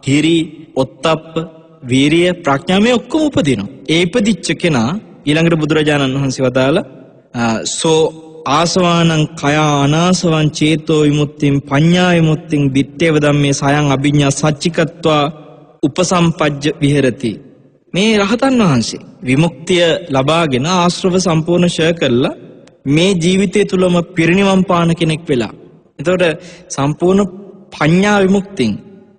හිරි, ඔත්තප්ප, වීරිය, ප්‍රඥා මේ ඔක්කොම උපදිනවා. ඒ ඉපදිච්ච කෙනා ඊළඟට බුදුරජාණන් වහන්සේ වදාලා සෝ ආසවානං කය අනාසවං චේතෝ විමුක්තිං පඤ්ඤා විමුක්තිං දිත්තේව ධම්මේ සයං අභිඤ්ඤා සච්චිකත්වා උපසම්පජ්ජ විහෙරති. මේ රහතන් වහන්සේ විමුක්තිය ලබාගෙන ආශ්‍රව සම්පූර්ණ ෂය කරලා මේ ජීවිතය තුලම පිරිනිවන් පාන කෙනෙක් වෙලා. එතකොට සම්පූර්ණ පඤ්ඤා විමුක්තිං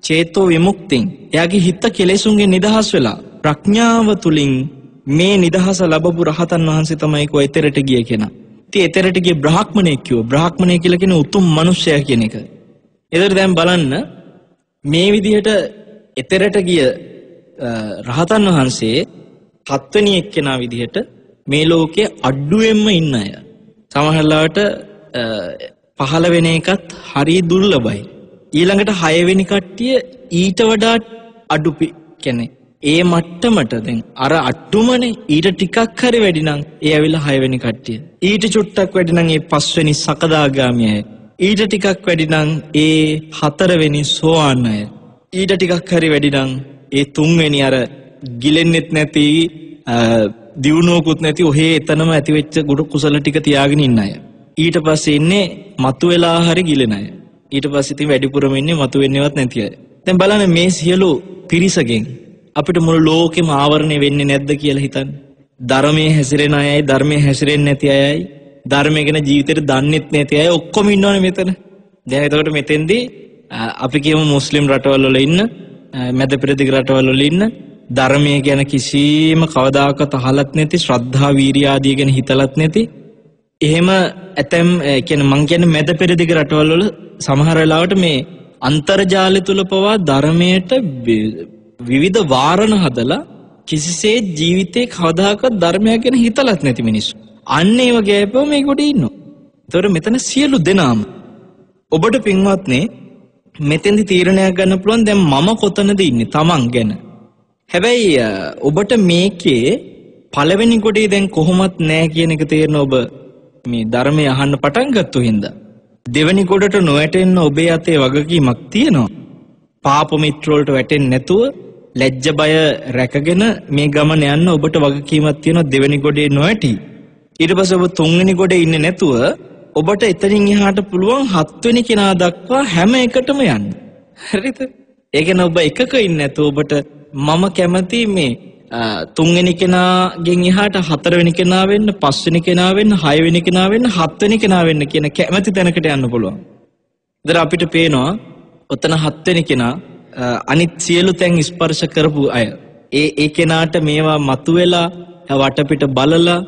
චේතෝ විමුක්තිං එයාගේ හිත කෙලෙසුන්ගෙන් නිදහස් වෙලා ප්‍රඥාව තුලින් මේ නිදහස ලැබපු රහතන් වහන්සේ තමයි කොහෙතරට ගිය කෙනා. ඉතින් එතරට ගිය බ්‍රාහ්මණයෙක් කිව්වා. බ්‍රාහ්මණය කියලා කියන්නේ උතුම් මිනිසයා කියන එක. ඒතර දැන් බලන්න මේ විදිහට එතරට ගිය රහතන් වහන්සේ 7 වෙනි එක්කෙනා විදිහට මේ ලෝකයේ අඩුවෙන්ම ඉන්න අය. සමහරවිට 15 වෙන එකත් හරි දුර්ලභයි. ඊළඟට 6 වෙනි කට්ටිය ඊට වඩා අඩු කියන්නේ ඒ මට්ටමට දැන් අර අට්ටුමනේ ඊට ටිකක් හරි වැඩි නම් ඒ ඇවිල්ලා 6 වෙනි කට්ටිය. ඊට චුට්ටක් වැඩි නම් ඒ 5 වෙනි සකදාගාමී අය. ඊට ටිකක් වැඩි නම් ඒ 4 වෙනි සෝවාන් අය. ඊට ටිකක් හරි වැඩි නම් ඒ 3 වෙනි අර ගිලෙන්නෙත් නැති දියුණුවකුත් නැති ඔහේ එතනම ඇති වෙච්ච ගුඩ කුසල ටික තියාගෙන ඉන්න අය. ඊට පස්සේ ඉන්නේ මතුවලා හරි ගිලෙන අය. ඊට පස්සේ ඉතින් වැඩිපුරම ඉන්නේ මතුවෙන්නේවත් නැති අය. දැන් බලන්න මේ සියලු පිරිසගෙන් අපිට මුළු ලෝකෙම ආවරණය වෙන්නේ නැද්ද කියලා හිතන්න. ධර්මයේ හැසිරෙන අයයි ධර්මයේ හැසිරෙන්නේ නැති අයයි ධර්මය ගැන ජීවිතේට දන්නෙත් නැති අය ඔක්කොම ඉන්නවනේ මෙතන. දැන් එතකොට මෙතෙන්දී අපි කියමු මුස්ලිම් රටවල් වල ඉන්න මැද පෙරදිග රටවල් වල ඉන්න ධර්මයේ ගැන කිසිම කවදාකවත් අහලත් නැති ශ්‍රද්ධා වීරිය ආදී ගැන හිතලත් නැති එහෙම ඇතම් කියන්නේ මං කියන්නේ මැද පෙරදිග රටවල් වල සමහර වෙලාවට මේ අන්තර්ජාලය තුල පවා ධර්මයට විවිධ වාරණ හදලා කිසිසේත් ජීවිතේ කවදාකවත් ධර්මයක් ගැන හිතලත් නැති මිනිස්සු. අන්න ඒ වගේ අයපෝ මේ කොට ඉන්නවා. ඒතකොට මෙතන සියලු දෙනාම ඔබට පින්වත්නි මෙතෙන්දි තීරණයක් ගන්න පුළුවන් දැන් මම කොතනද ඉන්නේ තමන් ගැන. හැබැයි ඔබට මේකේ පළවෙනි කොටේ දැන් කොහොමත් නැහැ කියන එක තේරෙන ඔබ මේ ධර්මය අහන්න පටන් ගත්තු හින්දා දෙවෙනි කොටට නොවැටෙන්න ඔබේ අතේ වගකීමක් තියෙනවා. පාප මිත්‍ර වලට වැටෙන්නේ නැතුව ලැජ්ජ බය රැකගෙන මේ ගමන යන්න ඔබට වගකීමක් තියෙනවා දෙවෙනි කොටේ නොවැටි. ඊට පස්සේ ඔබ තුන්වෙනි කොටේ ඉන්නේ නැතුව ඔබට එතනින් එහාට පුළුවන් හත්වෙනි කෙනා දක්වා හැම එකටම යන්න. හරිද? ඒ කියන්නේ ඔබ එකක ඉන්නේ නැතුව ඔබට මම කැමති මේ තුන්වෙනි කෙනාගෙන් එහාට හතරවෙනි කෙනා වෙන්න, පස්වෙනි කෙනා වෙන්න, හයවෙනි කෙනා වෙන්න, හත්වෙනි කෙනා වෙන්න කියන කැමැති තැනකට යන්න පුළුවන්. ඉතින් අපිට පේනවා ඔතන හත්වෙනි කෙනා අනිත් සියලු තැන් ස්පර්ශ කරපු අය. ඒ කෙනාට මේවා මතුවෙලා වටපිට බලලා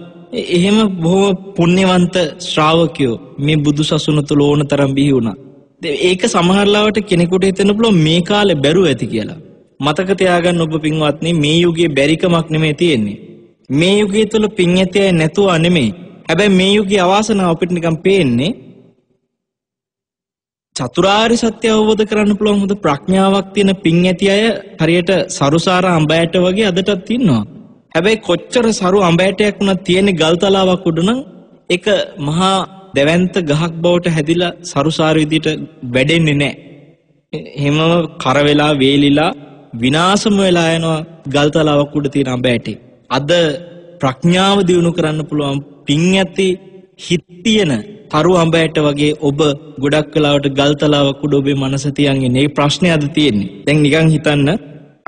එහෙම බොහොම පුණ්‍යවන්ත ශ්‍රාවකයෝ මේ බුදු සසුන තුල ඕන තරම් බිහි වුණා. ඒක සමහරලාවට කෙනෙකුට හිතෙන්න පුළුවන් මේ කාලේ බැරුව ඇති කියලා. මතක තියාගන්න ඔබ පින්වත්නි මේ යුගයේ බැරිකමක් නෙමෙයි තියෙන්නේ. මේ යුගය තුල පින් ඇතේ නැතුව නෙමෙයි. හැබැයි මේ යුගයේ අවාසනාව අපිට නිකන් පේන්නේ චතුරාර්ය සත්‍ය අවබෝධ කරගන්න පුළුවන් හොඳ ප්‍රඥාවක් තියෙන පින් ඇති අය හරියට සරුසාර අඹ ඇට වගේ අදටත් ඉන්නවා. හැබැයි කොච්චර සරු අඹ ඇටයක් වුණත් තියෙන ගල්තලාවක් උඩ නම් ඒක මහා දැවැන්ත ගහක් බවට හැදිලා සරුසාර විදියට වැඩෙන්නේ නැහැ. එහෙම කර වෙලා වේලිලා විනාශම වෙලා යනවා ගල්තලාවක් උඩ තියෙන අඹ ඇටේ. අද ප්‍රඥාව දියුණු කරන්න පුළුවන් පින් ඇති හිත් තියෙන තරු අඹ ඇට වගේ ඔබ ගොඩක් වෙලාවට ගල්තලාවක් උඩ ඔබේ මනස තියන් ඉන්නේ. මේ ප්‍රශ්නේ අද තියෙන්නේ. දැන් නිකන් හිතන්න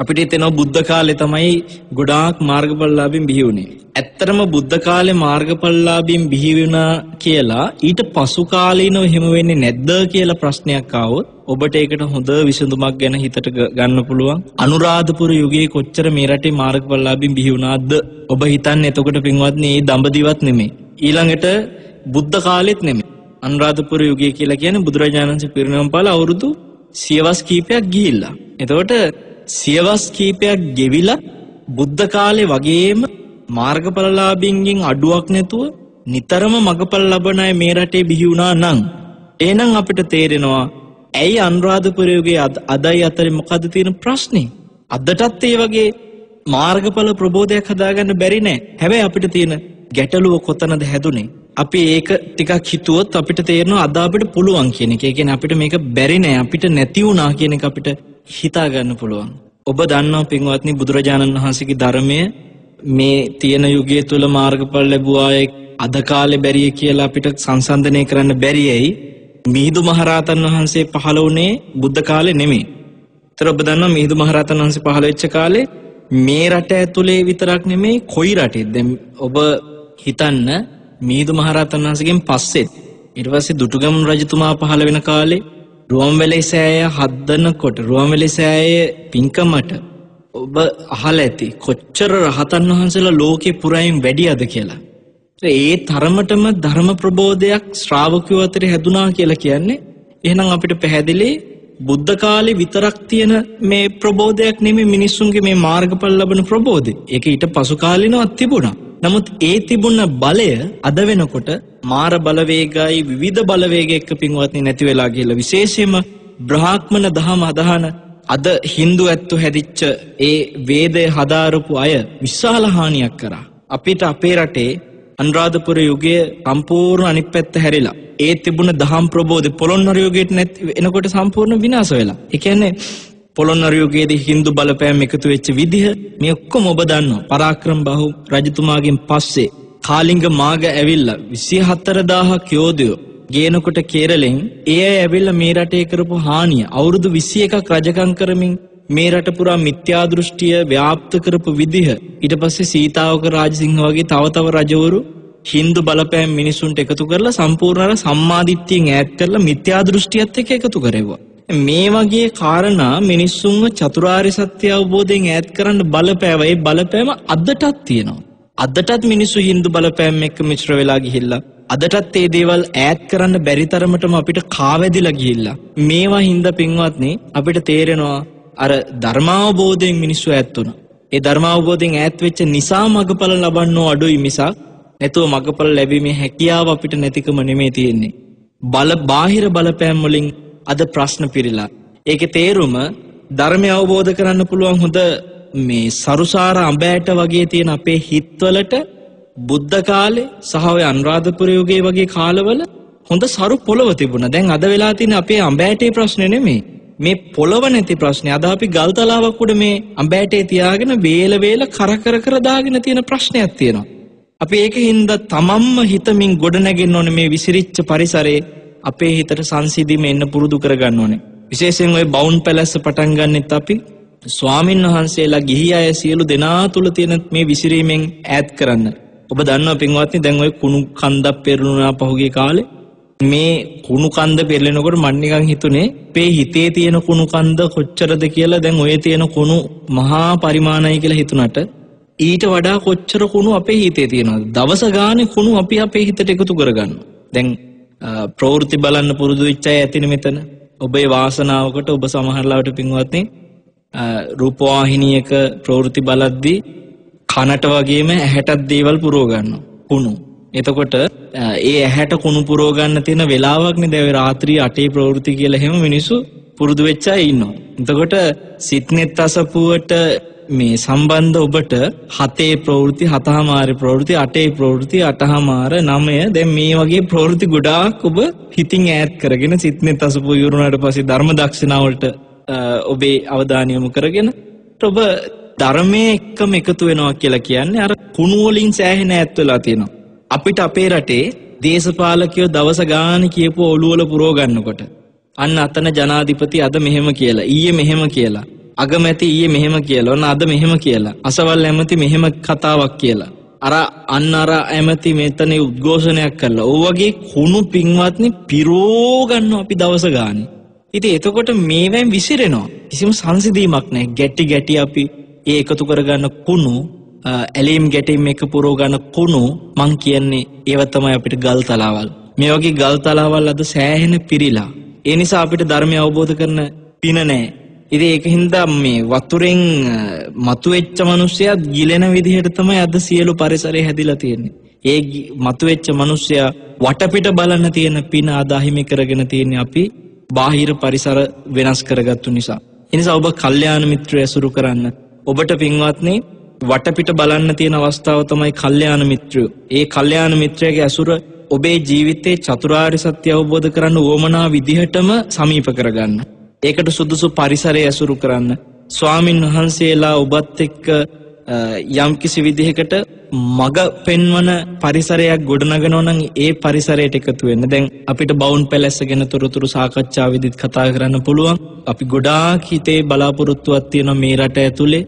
අපිට හිතෙනවා බුද්ධ කාලේ තමයි ගොඩාක් මාර්ගඵලලාභීන් බිහි වුණේ. ඇත්තටම බුද්ධ කාලේ මාර්ගඵලලාභීන් බිහි වුණා කියලා ඊට පසු කාලීනව එහෙම වෙන්නේ නැද්ද කියලා ප්‍රශ්නයක් ආවොත් ඔබට ඒකට හොඳ විසඳුමක් ගැන හිතට ගන්න පුළුවන්. අනුරාධපුර යුගයේ කොච්චර මේ රටේ මාර්ගඵලලාභීන් බිහි වුණාද ඔබ හිතන්නේ එතකොට පින්වත්නි මේ දඹදිවත් නෙමෙයි. ඊළඟට බුද්ධ කාලෙත් නෙමෙයි. අනුරාධපුර යුගය කියලා කියන්නේ බුදුරජාණන් වහන්සේ පිරිනිවන් පාලා අවුරුදු සියවස් කීපයක් ගිහිල්ලා. එතකොට සියවස් කීපයක් ගෙවිලා බුද්ධ කාලේ වගේම මාර්ගඵලලාභීන්ගෙන් අඩුවක් නැතුව නිතරම මගඵල ලබන අය මේ රටේ බිහි වුණා නම් එහෙනම් අපිට තේරෙනවා ඇයි අනුරාධපුර යුගයේ අදයි අතරේ මොකද්ද තියෙන ප්‍රශ්නේ? අදටත් ඒ වගේ මාර්ගඵල ප්‍රබෝධයක් හදාගන්න බැරි නෑ. හැබැයි අපිට තියෙන ගැටලුව කොතනද හැදුනේ? අපි ඒක ටිකක් හිතුවොත් අපිට තේරෙනවා අද අපිට පුළුවන් කියන එක. ඒ කියන්නේ අපිට මේක බැරි නෑ, අපිට නැති වුණා කියන එක අපිට හිතා ගන්න පුළුවන්. ඔබ දන්නවා පින්වත්නි බුදුරජාණන් වහන්සේගේ ධර්මය මේ තියෙන යුගය තුල මාර්ගඵල ලැබුවා අද කාලේ බැරිය කියලා අපිට සංසන්දනය කරන්න බැරි ඇයි? මිහිඳු මහරහතන් වහන්සේ පහළ වුණේ බුද්ධ කාලේ නෙමෙයි. ඒතර ඔබ දන්නවා මිහිඳු මහරහතන් වහන්සේ පහළ වෙච්ච කාලේ මේ රට ඇතුලේ විතරක් නෙමෙයි කොයි රටෙත්. දැන් ඔබ හිතන්න මිහිඳු මහරහතන් වහන්සේගෙන් පස්සෙත් ඊට පස්සේ දුටුගැමුණු රජතුමා පහළ වෙන කාලේ රුවන්වැලි සෑය හදනකොට රුවන්වැලි සෑය පින්කමට ඔබ අහලා ඇති කොච්චර රහතන් වහන්සේලා ලෝකේ පුරායින් වැඩියද කියලා. ඒ තරමටම ධර්ම ප්‍රබෝධයක් ශ්‍රාවකයෝ අතර හැදුනා කියලා කියන්නේ එහෙනම් අපිට පැහැදිලි බුද්ධ කාලේ විතරක් තියෙන මේ ප්‍රබෝධයක් නෙමෙයි මිනිස්සුන්ගේ මේ මාර්ගඵල ලබන ප්‍රබෝධය. ඒක ඊට පසු කාලිනවත් තිබුණා. නමුත් ඒ තිබුණ බලය අද වෙනකොට මාර බලවේගයි විවිධ බලවේග එක්ක පින්වත්නි නැති වෙලා ගිහලා විශේෂයෙන්ම බ්‍රාහ්මණ දහම අදහන අද Hindu ඇත්තු හැදිච්ච ඒ වේදය හදාරපු අය විශාල හානියක් කරා. අපිට අපේ රටේ අනුරාධපුර යුගයේ සම්පූර්ණ අනිත් පැත්ත හැරිලා ඒ තිබුණ දහම් ප්‍රබෝධය පොළොන්නරු යුගයට එනකොට සම්පූර්ණ විනාශ වෙලා. ඒ කියන්නේ පොළොන්නරු යුගයේදී Hindu බලපෑම් එකතු වෙච්ච විදිහ මේ ඔක්කොම ඔබ දන්නවා. පරාක්‍රම බහු රජතුමාගෙන් පස්සේ කාලිංග මාග ඇවිල්ලා 24000ක් යෝධයෝ ගේනකොට කේරළෙන් ඒ අය ඇවිල්ලා මේ රටේ කරපු හානිය අවුරුදු 21ක් රජකම් කරමින් මේ රට පුරා මිත්‍යා දෘෂ්ටිය ව්‍යාප්ත කරපු විදිහ ඊට පස්සේ සීතාවක රාජසිංහ වගේ තව රජවරු Hindu බලපෑම් මිනිසුන්ට එකතු කරලා සම්පූර්ණ සම්මාදිට්ඨියෙන් ඈත් කරලා මිත්‍යා දෘෂ්ටියත් එක්ක එකතු කරෙව්වා. මේ වගේ කාරණා මිනිස්සුන්ව චතුරාර්ය සත්‍ය අවබෝධයෙන් ඈත් කරන්න බලපෑවා. ඒ බලපෑම අදටත් තියෙනවා. අදටත් මිනිස්සු Hindu බලපෑම් එක්ක මිශ්‍ර වෙලා ගිහිල්ලා අදටත් මේ දේවල් ඈත් කරන්න බැරි තරමටම අපිට කාවැදිලා ගිහිල්ලා මේවා හින්දා පින්වත්නි අපිට තේරෙනවා අර ධර්මාවබෝධයෙන් මිනිස්සු ඈත් වුණා. ඒ ධර්ම අවබෝධයෙන් ඈත් වෙච්ච නිසා මගපල ලබන්නෝ අඩුයි මිසක් නැතුව මගපල ලැබීමේ හැකියාව අපිට නැතිකම නෙමෙයි තියෙන්නේ. බාහිර බලපෑම් වලින් අද ප්‍රශ්න පිරීලා. ඒකේ තේරුම ධර්මය අවබෝධ කරන්න පුළුවන් හොඳ මේ සරුසාර අඹෑට වගේ තියෙන අපේ හිත්වලට බුද්ධ කාලේ සහ ඔය අනුරාධපුර යුගයේ වගේ කාලවල හොඳ සරු පොළව තිබුණා. දැන් අද වෙලා තියෙන අපේ අඹෑටේ ප්‍රශ්නේ නෙමෙයි. මේ පොළව නැති ප්‍රශ්නේ. අද අපි ගල් තලාවක් උඩ මේ අඹෑටේ තියාගෙන වේල කර දාගෙන තියෙන ප්‍රශ්නයක් තියෙනවා. අපි ඒකින්ද තමන්ම හිතමින් ගොඩ නැගෙන්න ඕනේ මේ විසිරිච්ච පරිසරේ අපේ හිතට සංසිඳීම එන්න පුරුදු කරගන්න ඕනේ. විශේෂයෙන් ওই බවුන් පැලැස්ස පටන් ගන්නෙත් අපි ස්වාමින් වහන්සේලා ගිහි අය සියලු දෙනා තුල තියෙන මේ විසිරීමෙන් ඈත් කරන්න. ඔබ දන්නවා පින්වත්නි දැන් ওই කුණු කන්දක් පෙරළුණා පහුගිය කාලේ. මේ කුණු කන්ද පෙරලෙනකොට මම නිකන් හිතුනේ අපේ හිතේ තියෙන කුණු කන්ද කොච්චරද කියලා. දැන් ඔය තියෙන කුණු මහා පරිමාණයි කියලා හිතුණට ඊට වඩා කොච්චර කුණු අපේ හිතේ තියෙනවද? දවස ගානේ කුණු අපි අපේ හිතට එකතු කරගන්නවා. දැන් ප්‍රවෘත්ති බලන්න පුරුදු වෙච්ච අය ඇතිනේ මෙතන. ඔබේ වාසනාවකට ඔබ සමහරලාවට පින්වත්නි රූපවාහිනියක ප්‍රවෘත්ති බලද්දී කනට වගේම ඇහැටත් දේවල් පුරව ගන්නවා කුණු. එතකොට ඒ ඇහැට කුණු පුරව ගන්න තියෙන වෙලාවක්නේ දැන් රාත්‍රී 8 ප්‍රවෘත්ති කියලා එහෙම මිනිස්සු පුරුදු වෙච්ච අය ඉන්නවා. එතකොට සිත්නෙත් අසපුවට මේ සම්බන්ධ ඔබට 7 ප්‍රවෘත්ති 7:00 ප්‍රවෘත්ති 8 ප්‍රවෘත්ති 8:00 9 දැන් මේ වගේ ප්‍රවෘත්ති ගොඩාක් ඔබ හිතින් ඈත් කරගෙන සිත්නෙත් අසපුව ඉවරුනාට පස්සේ ධර්ම දක්ෂිනා වලට ඔබේ අවධානය යොමු කරගෙන ඔබ ධර්මයේ එක්කම එකතු වෙනවා කියලා කියන්නේ අර කුණු වලින් සෑහෙන ඈත් වෙලා තියෙනවා. අපිට අපේ රටේ දේශපාලකයෝ දවස ගාන කියපු ඔළුවල පුරව ගන්නකොට අන්න අතන ජනාධිපති අද මෙහෙම කියලා ඊයේ මෙහෙම කියලා අගමැති ඊයේ මෙහෙම කියලා ඔන්න අද මෙහෙම කියලා අසවල් ඇමති මෙහෙම කතාවක් කියලා අර ඇමති මෙතන උද්ඝෝෂණයක් කළා. ඔය වගේ කුණු පින්වත්නි පිරෝ ගන්නවා අපි දවස ගානේ. ඉතින් එතකොට මේවෙන් විසිරෙනවා. කිසිම සංසිඳීමක් නැහැ. ගැටි අපි ඒ එකතු කරගන්න කුණු ඇලීම් ගැටීම් එක පුරව ගන්න කුණු මං කියන්නේ ඒව තමයි අපිට ගල් තලාවල්. මේ වගේ ගල් තලාවල් අද සෑහෙන පිරීලා. ඒ නිසා අපිට ධර්මය අවබෝධ කරන පින නැහැ. ඉතින් ඒකින්ද මේ වතුරෙන් මතුවෙච්ච මිනිස්සයා ගිලෙන විදිහට තමයි අද සියලු පරිසරය හැදිලා තියෙන්නේ. ඒ මතුවෙච්ච මිනිස්සයා වටපිට බලන්න තියෙන පින අද අහිමි කරගෙන තියෙන්නේ අපි බාහිර පරිසර වෙනස් කරගත්තු නිසා. ඒ නිසා ඔබ කල්යාණ මිත්‍රය ඇසුරු කරන්න. ඔබට පින්වත්නි වටපිට බලන්න තියෙන අවස්ථාව තමයි කල්යාණ මිත්‍රයෝ. ඒ කල්යාණ මිත්‍රයාගේ ඇසුර ඔබේ ජීවිතේ චතුරාර්ය සත්‍ය අවබෝධ කරන්න උවමනා විදිහටම සමීප කරගන්න. ඒකට සුදුසු පරිසරය ඇසුරු කරන්න. ස්වාමින් වහන්සේලා ඔබත් එක්ක යම්කිසි විදිහකට මග පෙන්වන පරිසරයක් ගොඩනගනවා නම් ඒ පරිසරයට එකතු වෙන්න. දැන් අපිට බවුන් පැලැස්ස ගැන තොරතුරු සාකච්ඡාවෙදිත් කතා කරන්න පුළුවන්. අපි ගොඩාක් හිතේ බලාපොරොත්තුවක් තියෙනවා මේ රට ඇතුලේ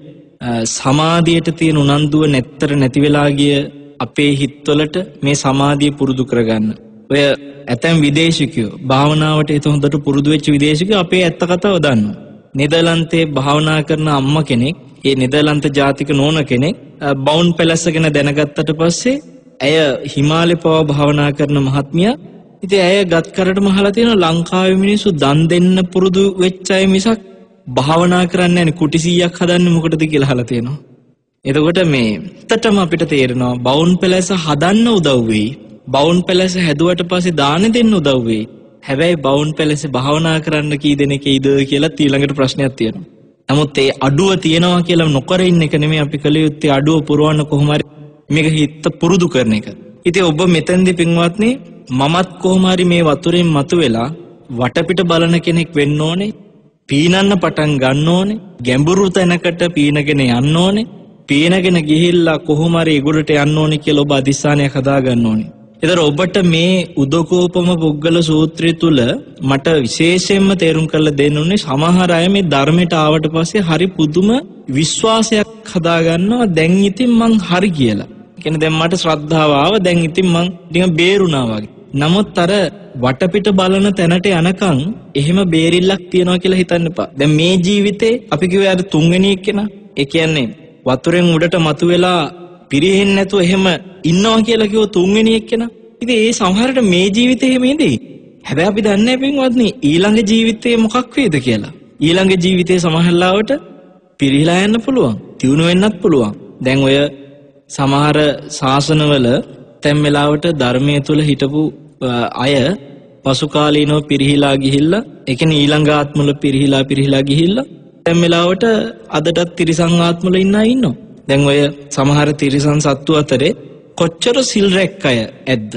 සමාධියට තියෙන උනන්දුව නැති වෙලා ගිය අපේ හිත්වලට මේ සමාධිය පුරුදු කරගන්න. ඔය ඇතැම් විදේශිකයෝ භාවනාවට හිත හොඳට පුරුදු වෙච්ච විදේශිකයෝ අපේ ඇත්ත කතාව දන්නවා. නෙදර්ලන්තේ භාවනා කරන අම්මා කෙනෙක්, ඒ නෙදර්ලන්ත ජාතික නෝන කෙනෙක් බවුන් පැලැස්ස ගැන දැනගත්තට පස්සේ ඇය හිමාලේ පවා භාවනා කරන මහත්මිය. ඉතින් ඇය ගත් කරටම අහලා තියෙනවා ලංකාවේ මිනිස්සු දන් දෙන්න පුරුදු වෙච්ච අය මිසක් භාවනා කරන්නේ නැහැ. කුටි 100ක් හදන්නේ මොකටද කියලා අහලා තියෙනවා. එතකොට මේ ඇත්තටම අපිට තේරෙනවා බවුන් පැලැස්ස හදන්න උදව් වෙයි. බවුන් පැලැස්ස හැදුවට පස්සේ දාන දෙන්න උදව් වෙයි. හැබැයි බවුන් පැලැස්ස භාවනා කරන්න කී දෙනෙක් ඉද කියලා ඊළඟට ප්‍රශ්නයක් තියෙනවා. නමුත් ඒ අඩුව තියෙනවා කියලා නොකර ඉන්න එක නෙමෙයි අපි කළ යුත්තේ. අඩුව පුරවන්න කොහොම හරි මේක හිත පුරුදු කරන එක. ඉතින් ඔබ මෙතෙන්දී පින්වත්නි මමත් කොහොම හරි මේ වතුරෙන් මතුවෙලා වටපිට බලන කෙනෙක් වෙන්න ඕනේ. පීනන්න පටන් ගන්න ඕනේ. ගැඹුරු තැනකට පීනගෙන යන්න ඕනේ. පීනගෙන ගිහිල්ලා කොහොම හරි ඒගොල්ලට යන්න ඕනේ කියලා ඔබ අදිස්ථානයක් හදා ගන්න ඕනේ. ඒතර ඔබට මේ උදකෝපම පුද්ගල සූත්‍රය තුල මට විශේෂයෙන්ම තේරුම් කරලා දෙන්න ඕනේ සමහර අය මේ ධර්මයට ආවට පස්සේ හරි පුදුම විශ්වාසයක් හදා ගන්නවා. දැන් ඉතින් මං හරි කියලා. කියන්නේ දැන් මට ශ්‍රද්ධාව ආවා. දැන් ඉතින් මං නිකන් බේරුණා වගේ. නමුත් අර වටපිට බලන තැනට යනකම් එහෙම බේරිල්ලක් තියනවා කියලා හිතන්න එපා. දැන් මේ ජීවිතේ අපි කිව්වේ අර තුන්වෙනි එක්කෙනා. ඒ කියන්නේ වතුරෙන් උඩට මතුවෙලා පිරෙහෙන්නේ නැතුව එහෙම ඉන්නවා කියලා කිව්ව තුන්වෙනි එක්කෙනා. ඉතින් ඒ සමහරට මේ ජීවිතේ එහෙම ඉඳී. හැබැයි අපි දන්නේ නැහැ පින්වත්නි ඊළඟ ජීවිතේ මොකක් වේද කියලා. ඊළඟ ජීවිතේ සමහරලාවට පිරිහිලා යන්න පුළුවන්. දියුණු වෙන්නත් පුළුවන්. දැන් ඔය සමහර ශාසනවල තැන් වෙලාවට ධර්මයේ තුල හිටපු අය පසු කාලීනව පිරිහිලා ගිහිල්ලා, ඒ කියන්නේ ඊළඟ ආත්මවල පිරිහිලා ගිහිල්ලා තැන් වෙලාවට අදටත් තිරිසන් ආත්මවල ඉන්න අය ඉන්නවා. දැන් ඔය සමහර තිරිසන් සත්තු අතරේ කොච්චර සිල් රැක්ක අය ඇද්ද?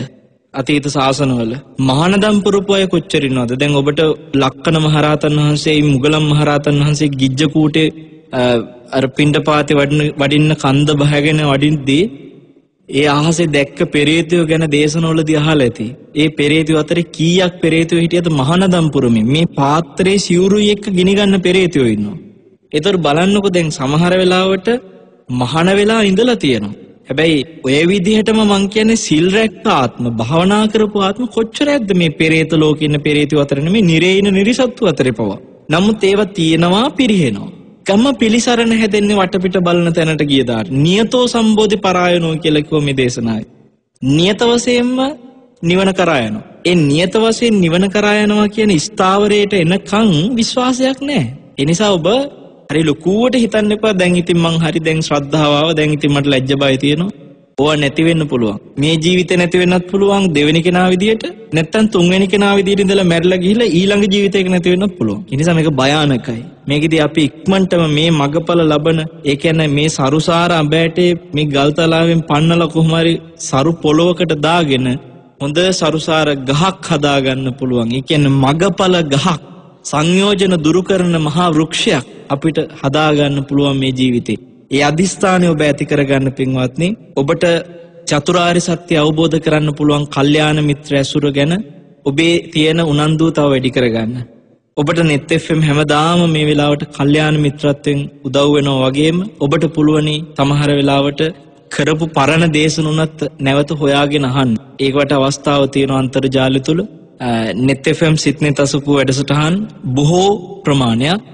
අතීත ශාසනවල මහානදම් පුරපු අය කොච්චර ඉන්නවද? දැන් ඔබට ලක්කන මහරහතන් වහන්සේ, මුගලන් මහරහතන් වහන්සේ ගිජ්ජ කූටේ අර පිණ්ඩපාතේ වඩින්න කන්ද බහගෙන වඩින්දී ඒ අහසේ දැක්ක පෙරේතයෝ ගැන දේශනවලදී අහලා ඇති. ඒ පෙරේතයෝ අතරේ කීයක් පෙරේතයෝ හිටියද මහානදම් පුරමින්? මේ පාත්‍රයේ සිවුරුයි එක්ක ගිනි ගන්න පෙරේතයෝ ඉන්නවා. ඒතර බලන්නකෝ දැන් සමහර වෙලාවට මහාන වෙලා ඉඳලා තියෙනවා. හැබැයි ඔය විදිහටම මං කියන්නේ සිල් රැක්ක ආත්ම, භාවනා කරපු ආත්ම කොච්චරක්ද මේ පෙරේත ලෝකේ ඉන්න පෙරේතයෝ අතර නෙමෙයි, නිරේින නිරිසත්තු අතරේ පවා. නමුත් ඒවා තියෙනවා, පිරිහෙනවා. කම්ම පිලිසරණ හැදෙන්නේ වටපිට බලන තැනට ගිය දාට. නියතෝ සම්බෝධි පරායනෝ කියලා කිව්ව මේ දේශනාවේ. නියත වශයෙන්ම නිවන කරා යනවා. ඒ නියත වශයෙන් නිවන කරා යනවා කියන ස්ථාවරයට එනකන් විශ්වාසයක් නැහැ. ඒ නිසා ඔබ හරි ලොකුවට හිතන්න එපා දැන් ඉතින් මං හරි දැන් ශ්‍රද්ධාව ආව, දැන් ඉතින් මට ලැජ්ජ බය තියෙනවා. ඕවා නැති වෙන්න පුළුවන්. මේ ජීවිතේ නැති වෙන්නත් පුළුවන් දෙවෙනි කෙනා විදියට, නැත්තම් තුන්වෙනි කෙනා විදියට ඉඳලා මැරිලා ගිහිල්ලා ඊළඟ ජීවිතයක නැති වෙන්නත් පුළුවන්. ඒ නිසා මේක භයානකයි. මේකෙදී අපි ඉක්මනටම මේ මගපල ලබන, ඒ කියන්නේ මේ සරුසාර අඹෑටේ මේ ගල්තලාවෙන් පන්නලා කොහොම හරි සරු පොලවකට දාගෙන හොඳ සරුසාර ගහක් හදාගන්න පුළුවන්. ඒ කියන්නේ මගපල ගහක්, සංයෝජන දුරු කරන මහා වෘක්ෂයක් අපිට හදාගන්න පුළුවන් මේ ජීවිතේ. ඒ අදිස්ථානය ඔබ ඇති කරගන්න පින්වත්නි. ඔබට චතුරාර්ය සත්‍ය අවබෝධ කරන්න පුළුවන් කල්යාණ මිත්‍ර ඇසුර ගැන ඔබේ තියෙන උනන්දුව තව වැඩි කරගන්න. ඔබට net fm හැමදාම මේ වෙලාවට කල්යාණ මිත්‍රත්වයෙන් උදව් වෙනවා වගේම ඔබට පුළුවනි සමහර වෙලාවට කරපු පරණ දේශන උනත් නැවත හොයාගෙන අහන්න. ඒකට අවස්ථාව තියෙනවා අන්තර්ජාලය තුල. net fm සිත්නේ තසපු වැඩසටහන් බොහෝ ප්‍රමාණයක්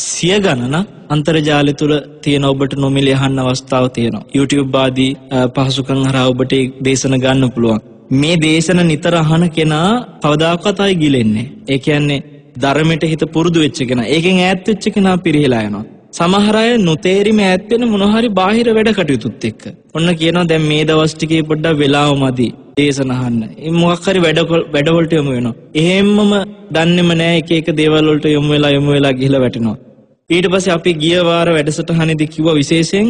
සිය ගණන අන්තර්ජාලය තුල තියෙන ඔබට නොමිලේ අහන්න අවස්ථාව තියෙනවා. YouTube ආදී පහසුකම් හරහා ඔබට දේශන ගන්න පුළුවන්. මේ දේශන නිතර අහන කෙනා කවදාකවත් ආයි ගිලෙන්නේ. ඒ කියන්නේ ධර්මයට හිත පුරුදු වෙච්ච කෙනා. ඒකෙන් ඈත් වෙච්ච කෙනා පිරිහිලා යනවා. සමහර අය නොතේරිම ඈත් වෙන මොන හරි බාහිර වැඩ කටයුතුත් එක්ක. ඔන්න කියනවා දැන් මේ දවස් ටිකේ පොඩ්ඩක් වෙලාව මදි දේශන අහන්න. ඒ මොකක් හරි වැඩවලට යමු වෙනවා. එහෙම්මම දන්නේම නැහැ, එක එක දේවල් වලට යමු වෙලා ගිහිලා වැටෙනවා. ඊට පස්සේ අපි ගිය වාර වැඩසටහනේදී කිව්වා විශේෂයෙන්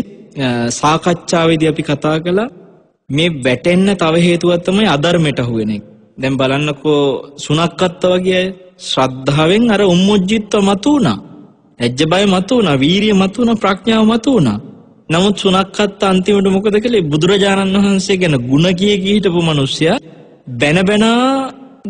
සාකච්ඡාවේදී අපි කතා කළා මේ වැටෙන්න තව හේතුවක් තමයි අධර්මයට අහු වෙන එක. දැන් බලන්නකෝ සුණක්කත්ත වගේ ශ්‍රද්ධාවෙන් අර උම්මුජ්ජිත්ව මතු වුණා. ලැජ්ජ බය මතු වුණා, වීරිය මතු වුණා, ප්‍රඥාව මතු වුණා. නමුත් සුණක්කත්ත අන්තිමට මොකද කළේ? බුදුරජාණන් වහන්සේ ගැන ಗುಣ කිය හිටපු මිනිස්සයා බැන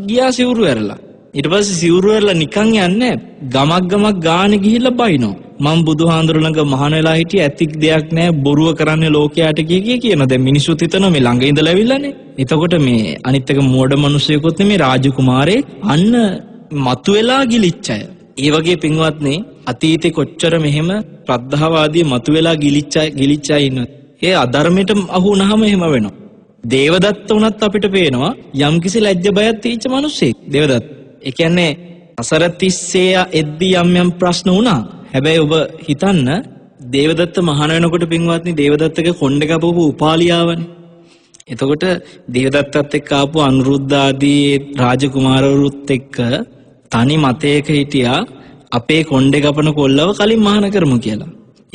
ගියා සිවුරු ඇරලා. ඊට පස්සේ සිවුරු ඇරලා නිකන් යන්නේ ගමක් ගාන ගිහිල්ලා බයිනෝ. මම බුදුහාඳුර ළඟ මහාන වෙලා හිටිය ඇතික් දෙයක් නැහැ, බොරුව කරන්නේ ලෝකයට කියන. දැන් මිනිස්සුත් හිතනවා මේ ළඟ ඉඳලා ඇවිල්ලානේ. එතකොට මේ අනිත් එක මෝඩ මිනිස්සෙකුත් නෙමේ, රාජකුමාරේ අන්න මතුවෙලා ගිලිච්ච අය. ඒ වගේ පින්වත්නි අතීතේ කොච්චර මෙහෙම ශ්‍රද්ධාවාදී මතුවෙලා ගිලිච්ච අය ඉන්නවද? ඒ අධර්මයට අහු වුණාම එහෙම වෙනවා. දේවදත්ත උනත් අපිට පේනවා යම්කිසි ලැජ්ජ බයක් තීච්ච මිනිස්සෙක්. දේවදත්ත. ඒ කියන්නේ අසර තිස්සේ එද්දී යම් ප්‍රශ්න වුණා. හැබැයි ඔබ හිතන්න දේවදත්ත මහාන වෙනකොට පින්වත්නි දේවදත්තගේ කොණ්ඩේ කපපු උපාලියාවනේ. එතකොට දේවදත්තත් එක්ක ආපු අනුරුද්ධ ආදී රාජකුමාරවරුත් එක්ක තනි මතයක හිටියා අපේ කොණ්ඩේ කපන කොල්ලව කලින් මහාන කරමු කියලා.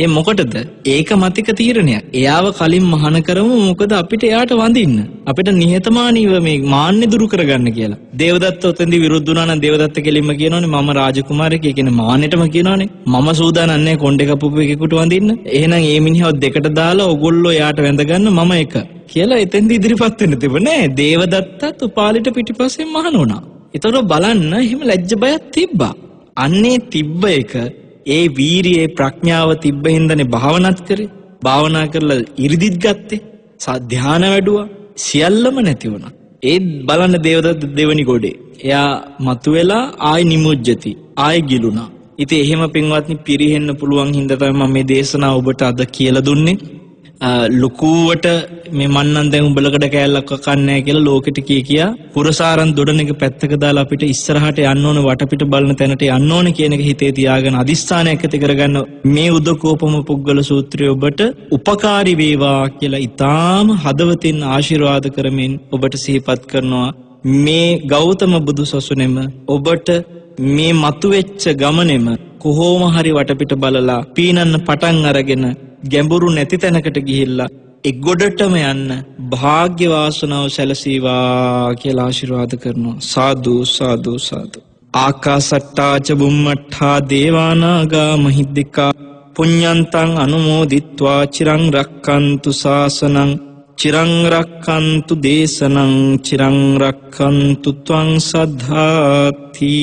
ඒ මොකටද? ඒක මතික තීරණයක්. එයාව කලින් මහාන කරමු මොකද අපිට එයාට වඳින්න. අපිට නිහතමානීව මේ මාන්නේ දුරු කරගන්න කියලා. දේවදත්ත උතෙන්දි විරුද්ධ වුණා නම් දේවදත්ත කෙලින්ම කියනෝනේ මම රාජකුමාරයෙක්. ඒ කියන්නේ මාන්නෙටම කියනෝනේ මම සූදානම් නැහැ කොණ්ඩේ කපපු එකෙකුට වඳින්න. එහෙනම් මේ මිනිහව දෙකට දාලා ඔගොල්ලෝ එයාට වැඳගන්න මම එක කියලා එතෙන්දි ඉදිරිපත් වෙන්න තිබුණේ. දේවදත්තත් උපාලිට පිටිපස්සෙන් මහාන වුණා. ඒතර බලන්න එහෙම ලැජ්ජ බයක් තිබ්බා. අන්නේ තිබ්බ එක ඒ වීරියේ ප්‍රඥාව තිබ්බ හින්දානේ භාවනාත් කරේ. භාවනා කරලා ඉරිදිත් ගත්තේ. ධ්‍යාන වැඩුවා. සියල්ලම නැති වුණා. ඒ බලන්න දේවදත්ත දෙවනි ගොඩේ. එයා මතුවෙලා ආයි නිමුජ්ජති. ආයි ගිලුණා. ඉතින් එහෙම පින්වත්නි පිරිහෙන්න පුළුවන් හින්දා තමයි මම මේ දේශනාව ඔබට අද කියලා දුන්නේ. ලොකුවට මේ මන්නම් දැන් උඹලකට කෑල්ලක් කන්නේ කියලා ලෝකෙට කියා පුරසාරන් දොඩන එක පැත්තක දාලා අපිට ඉස්සරහට යන්න ඕන වටපිට බලන තැනට යන්න ඕන කියන එක හිතේ තියාගෙන අදිස්ථානයක් ඇති කරගන්න මේ උදකෝපම පුද්ගල සූත්‍රය ඔබට උපකාරී වේවා කියලා ඊටාම හදවතින් ආශිර්වාද කරමින් ඔබට සිහිපත් කරනවා මේ ගෞතම බුදුසසුනේම ඔබට මේ මතුවෙච්ච ගමනේම කොහොම හරි වටපිට බලලා පීනන්න පටන් අරගෙන ගැඹුරු නැති තැනකට ගිහිල්ලා ඒ ගොඩටම යන්න භාග්‍ය වාසනාව සැලසීවා කියලා ආශිර්වාද කරනවා සාදු සාදු සාදු ආකාසට්ටා ච බුම්මට්ඨා දේවානාගා මහිද්దికා පුඤ්ඤන්තං අනුමෝදිත්වා චිරං රක්칸තු ශාසනං චිරං රක්칸තු දේශනං චිරං රක්칸තු ත්වං සද්ධාති